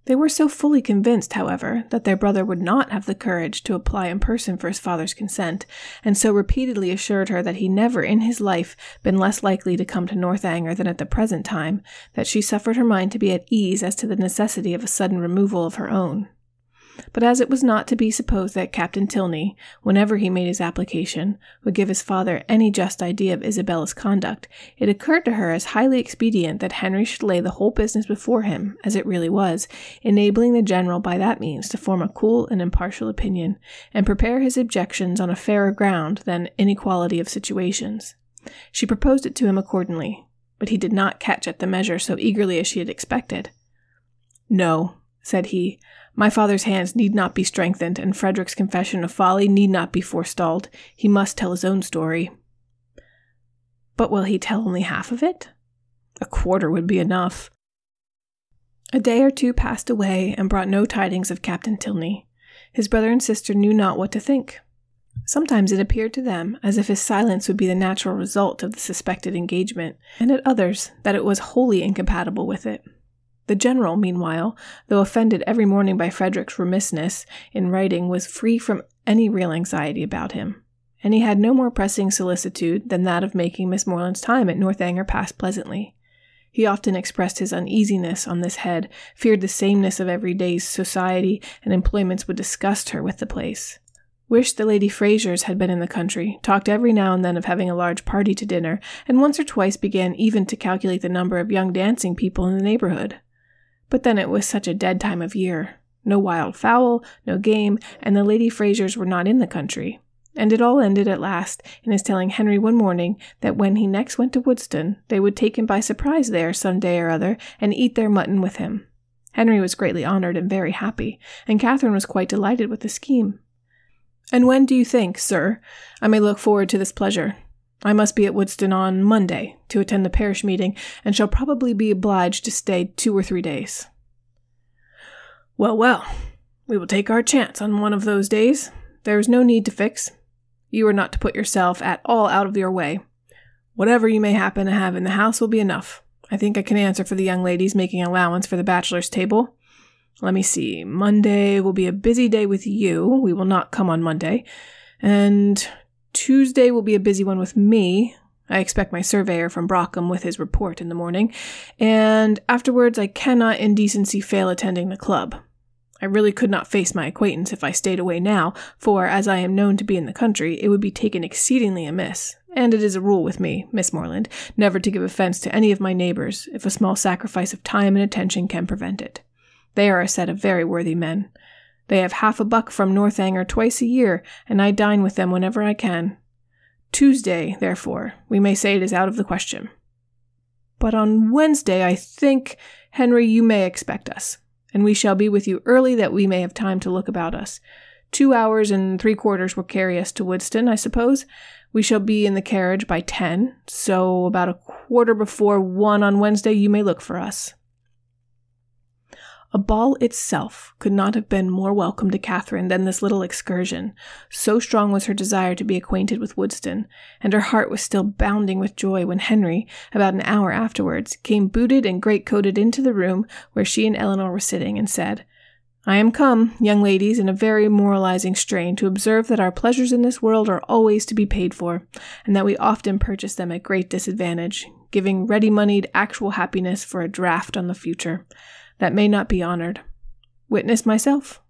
They were so fully convinced, however, that their brother would not have the courage to apply in person for his father's consent, and so repeatedly assured her that he never in his life been less likely to come to Northanger than at the present time, that she suffered her mind to be at ease as to the necessity of a sudden removal of her own. But as it was not to be supposed that Captain Tilney, whenever he made his application, would give his father any just idea of Isabella's conduct, it occurred to her as highly expedient that Henry should lay the whole business before him, as it really was, enabling the general by that means to form a cool and impartial opinion, and prepare his objections on a fairer ground than inequality of situations. She proposed it to him accordingly, but he did not catch at the measure so eagerly as she had expected. "No," said he, "my father's hands need not be strengthened, and Frederick's confession of folly need not be forestalled. He must tell his own story." "But will he tell only half of it?" "A quarter would be enough." A day or two passed away and brought no tidings of Captain Tilney. His brother and sister knew not what to think. Sometimes it appeared to them as if his silence would be the natural result of the suspected engagement, and at others that it was wholly incompatible with it. The general, meanwhile, though offended every morning by Frederick's remissness in writing, was free from any real anxiety about him, and he had no more pressing solicitude than that of making Miss Morland's time at Northanger pass pleasantly. He often expressed his uneasiness on this head, feared the sameness of every day's society and employments would disgust her with the place. Wished the Lady Frasers had been in the country, talked every now and then of having a large party to dinner, and once or twice began even to calculate the number of young dancing people in the neighborhood. But then it was such a dead time of year. No wild fowl, no game, and the Lady Frasers were not in the country. And it all ended at last in his telling Henry one morning that when he next went to Woodston, they would take him by surprise there some day or other and eat their mutton with him. Henry was greatly honored and very happy, and Catherine was quite delighted with the scheme. "And when do you think, sir, I may look forward to this pleasure? I must be at Woodston on Monday to attend the parish meeting, and shall probably be obliged to stay 2 or 3 days." Well, we will take our chance on one of those days. There is no need to fix. You are not to put yourself at all out of your way. Whatever you may happen to have in the house will be enough. I think I can answer for the young ladies, making allowance for the bachelor's table. Let me see. Monday will be a busy day with you. We will not come on Monday. And Tuesday will be a busy one with me. I expect my surveyor from Brockham with his report in the morning. And afterwards I cannot in decency fail attending the club. I really could not face my acquaintance if I stayed away now, for, as I am known to be in the country, it would be taken exceedingly amiss, and it is a rule with me, Miss Morland, never to give offence to any of my neighbours, if a small sacrifice of time and attention can prevent it. They are a set of very worthy men. They have half a buck from Northanger twice a year, and I dine with them whenever I can. Tuesday, therefore, we may say it is out of the question. But on Wednesday, I think, Henry, you may expect us, and we shall be with you early that we may have time to look about us. 2 hours and 3/4 will carry us to Woodston, I suppose. We shall be in the carriage by 10, so about 1/4 before 1 on Wednesday you may look for us. A ball itself could not have been more welcome to Catherine than this little excursion. So strong was her desire to be acquainted with Woodston, and her heart was still bounding with joy when Henry, about an hour afterwards, came booted and great-coated into the room where she and Eleanor were sitting, and said, "I am come, young ladies, in a very moralizing strain, to observe that our pleasures in this world are always to be paid for, and that we often purchase them at great disadvantage, giving ready-moneyed actual happiness for a draught on the future that may not be honored. Witness myself,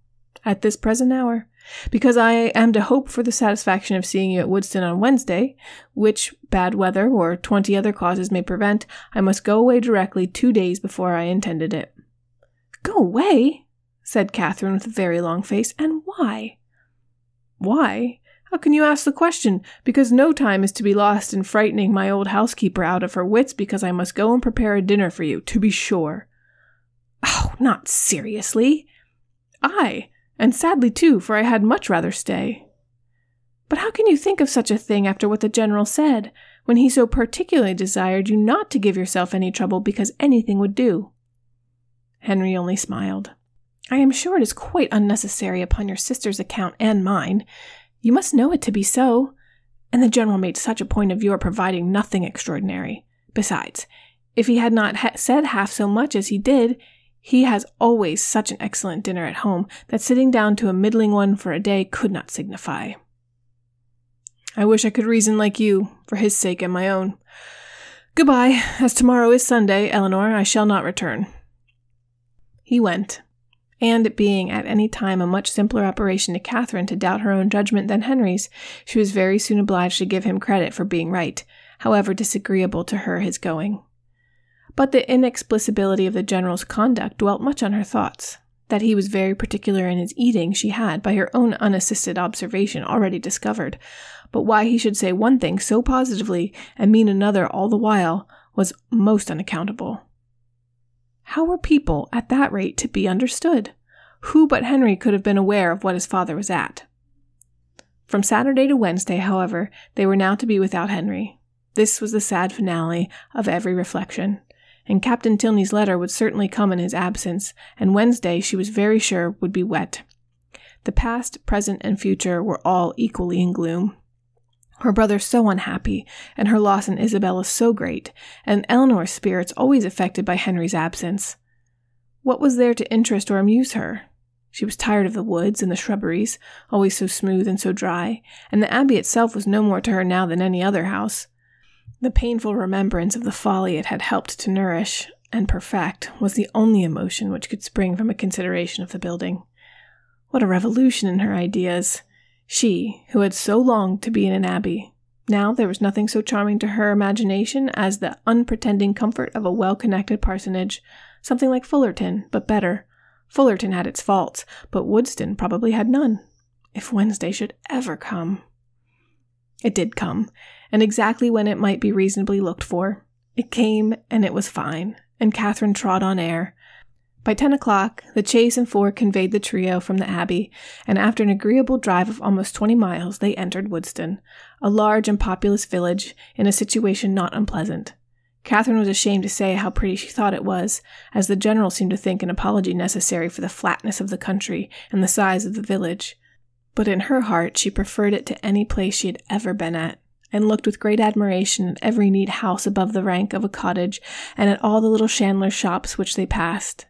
at this present hour, because I am to hope for the satisfaction of seeing you at Woodston on Wednesday, which bad weather or 20 other causes may prevent, I must go away directly 2 days before I intended it." "Go away?" said Catherine with a very long face, "and why?" "Why? How can you ask the question? Because no time is to be lost in frightening my old housekeeper out of her wits because I must go and prepare a dinner for you, to be sure." "Oh, not seriously." "Aye, and sadly too, for I had much rather stay." "But how can you think of such a thing after what the General said, when he so particularly desired you not to give yourself any trouble because anything would do?" Henry only smiled. "I am sure it is quite unnecessary upon your sister's account and mine. You must know it to be so. And the General made such a point of your providing nothing extraordinary. Besides, if he had not said half so much as he did, he has always such an excellent dinner at home that sitting down to a middling one for a day could not signify." "I wish I could reason like you, for his sake and my own. Goodbye. As tomorrow is Sunday, Eleanor, I shall not return." He went, and it being at any time a much simpler operation to Catherine to doubt her own judgment than Henry's, she was very soon obliged to give him credit for being right, however disagreeable to her his going. But the inexplicability of the General's conduct dwelt much on her thoughts. That he was very particular in his eating she had, by her own unassisted observation, already discovered, but why he should say one thing so positively and mean another all the while was most unaccountable. How were people at that rate to be understood? Who but Henry could have been aware of what his father was at? From Saturday to Wednesday, however, they were now to be without Henry. This was the sad finale of every reflection, and Captain Tilney's letter would certainly come in his absence, and Wednesday, she was very sure, would be wet. The past, present, and future were all equally in gloom. Her brother so unhappy, and her loss in Isabella so great, and Eleanor's spirits always affected by Henry's absence. What was there to interest or amuse her? She was tired of the woods and the shrubberies, always so smooth and so dry, and the Abbey itself was no more to her now than any other house. The painful remembrance of the folly it had helped to nourish and perfect was the only emotion which could spring from a consideration of the building. What a revolution in her ideas! She, who had so longed to be in an abbey. Now there was nothing so charming to her imagination as the unpretending comfort of a well-connected parsonage, something like Fullerton, but better. Fullerton had its faults, but Woodston probably had none. If Wednesday should ever come. It did come, and exactly when it might be reasonably looked for. It came, and it was fine, and Catherine trod on air. By 10 o'clock, the chaise and four conveyed the trio from the Abbey, and after an agreeable drive of almost 20 miles, they entered Woodston, a large and populous village in a situation not unpleasant. Catherine was ashamed to say how pretty she thought it was, as the general seemed to think an apology necessary for the flatness of the country and the size of the village. But in her heart she preferred it to any place she had ever been at, and looked with great admiration at every neat house above the rank of a cottage, and at all the little chandlers' shops which they passed.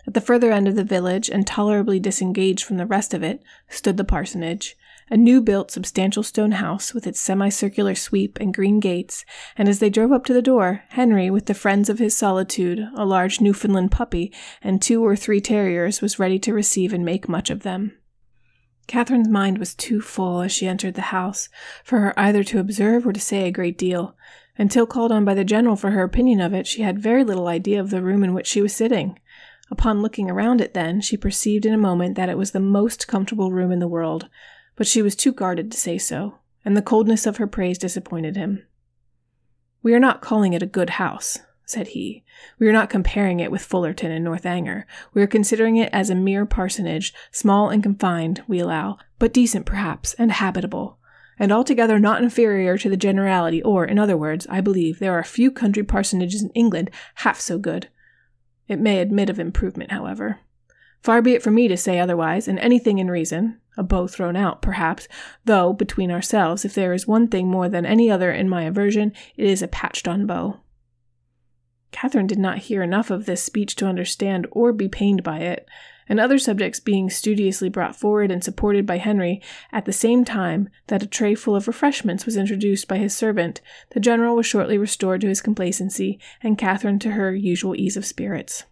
At the further end of the village, and tolerably disengaged from the rest of it, stood the parsonage, a new-built, substantial stone house with its semicircular sweep and green gates, and as they drove up to the door, Henry, with the friends of his solitude, a large Newfoundland puppy, and 2 or 3 terriers, was ready to receive and make much of them. Catherine's mind was too full as she entered the house for her either to observe or to say a great deal. Until called on by the general for her opinion of it, she had very little idea of the room in which she was sitting. Upon looking around it then, she perceived in a moment that it was the most comfortable room in the world, but she was too guarded to say so, and the coldness of her praise disappointed him. "We are not calling it a good house," said he. "We are not comparing it with Fullerton and Northanger. We are considering it as a mere parsonage, small and confined, we allow, but decent perhaps, and habitable, and altogether not inferior to the generality, or, in other words, I believe there are few country parsonages in England half so good. It may admit of improvement, however. Far be it from me to say otherwise, and anything in reason, a bow thrown out, perhaps, though, between ourselves, if there is one thing more than any other in my aversion, it is a patched-on bow." Catherine did not hear enough of this speech to understand or be pained by it, and other subjects being studiously brought forward and supported by Henry, at the same time that a tray full of refreshments was introduced by his servant, the general was shortly restored to his complacency, and Catherine to her usual ease of spirits.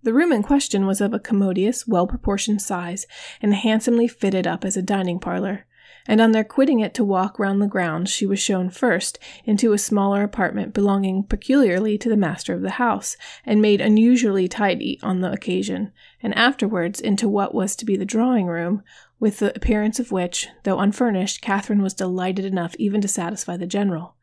The room in question was of a commodious, well-proportioned size, and handsomely fitted up as a dining parlor, and on their quitting it to walk round the grounds, she was shown first into a smaller apartment belonging peculiarly to the master of the house, and made unusually tidy on the occasion, and afterwards into what was to be the drawing-room, with the appearance of which, though unfurnished, Catherine was delighted enough even to satisfy the general.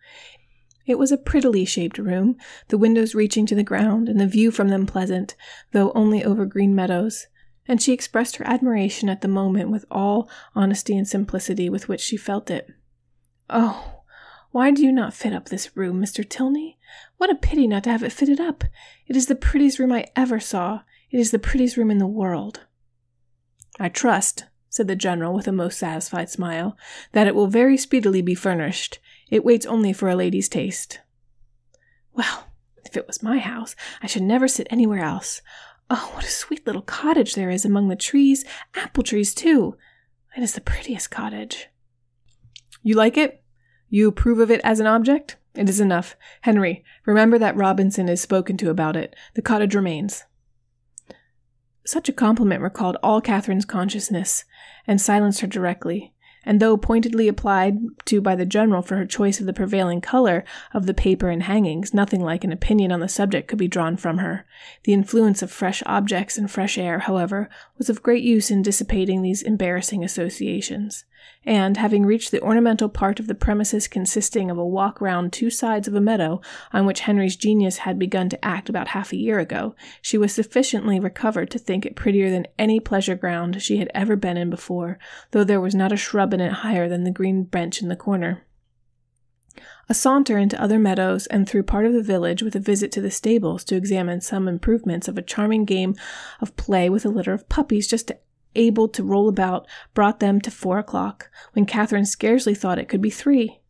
It was a prettily shaped room, the windows reaching to the ground, and the view from them pleasant, though only over green meadows, and she expressed her admiration at the moment with all honesty and simplicity with which she felt it. "Oh, why do you not fit up this room, Mr. Tilney? What a pity not to have it fitted up! It is the prettiest room I ever saw. It is the prettiest room in the world." "I trust," said the general with a most satisfied smile, "that it will very speedily be furnished. It waits only for a lady's taste." "Well, if it was my house, I should never sit anywhere else. Oh, what a sweet little cottage there is among the trees, apple trees, too. It is the prettiest cottage." "You like it? You approve of it as an object? It is enough. Henry, remember that Robinson is spoken to about it. The cottage remains." Such a compliment recalled all Catherine's consciousness, and silenced her directly, and though pointedly applied to by the general for her choice of the prevailing color of the paper and hangings, nothing like an opinion on the subject could be drawn from her. The influence of fresh objects and fresh air, however, was of great use in dissipating these embarrassing associations, and, having reached the ornamental part of the premises consisting of a walk round 2 sides of a meadow on which Henry's genius had begun to act about half a year ago, she was sufficiently recovered to think it prettier than any pleasure ground she had ever been in before, though there was not a shrub in it higher than the green bench in the corner. A saunter into other meadows and through part of the village, with a visit to the stables to examine some improvements of a charming game of play with a litter of puppies just able to roll about, brought them to 4 o'clock, when Catherine scarcely thought it could be 3.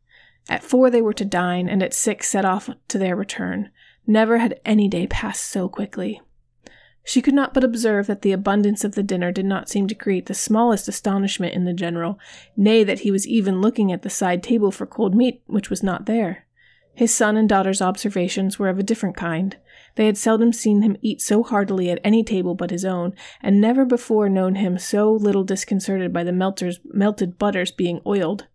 At 4 they were to dine, and at 6 set off to their return. Never had any day passed so quickly. She could not but observe that the abundance of the dinner did not seem to create the smallest astonishment in the general, nay, that he was even looking at the side table for cold meat, which was not there. His son and daughter's observations were of a different kind. They had seldom seen him eat so heartily at any table but his own, and never before known him so little disconcerted by the melted butters being oiled.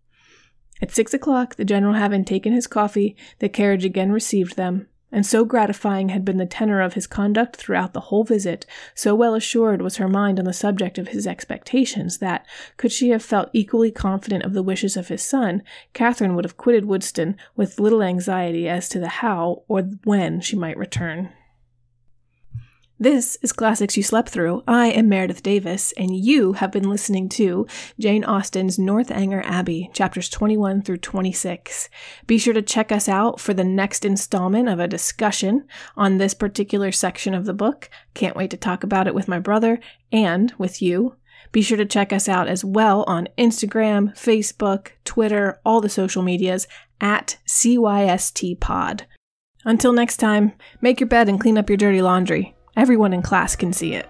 At 6 o'clock, the general having taken his coffee, the carriage again received them, and so gratifying had been the tenor of his conduct throughout the whole visit, so well assured was her mind on the subject of his expectations, that, could she have felt equally confident of the wishes of his son, Catherine would have quitted Woodston with little anxiety as to the how or when she might return. This is Classics You Slept Through. I am Meredith Davis, and you have been listening to Jane Austen's Northanger Abbey, chapters 21 through 26. Be sure to check us out for the next installment of a discussion on this particular section of the book. Can't wait to talk about it with my brother and with you. Be sure to check us out as well on Instagram, Facebook, Twitter, all the social medias at CYSTpod. Until next time, make your bed and clean up your dirty laundry. Everyone in class can see it.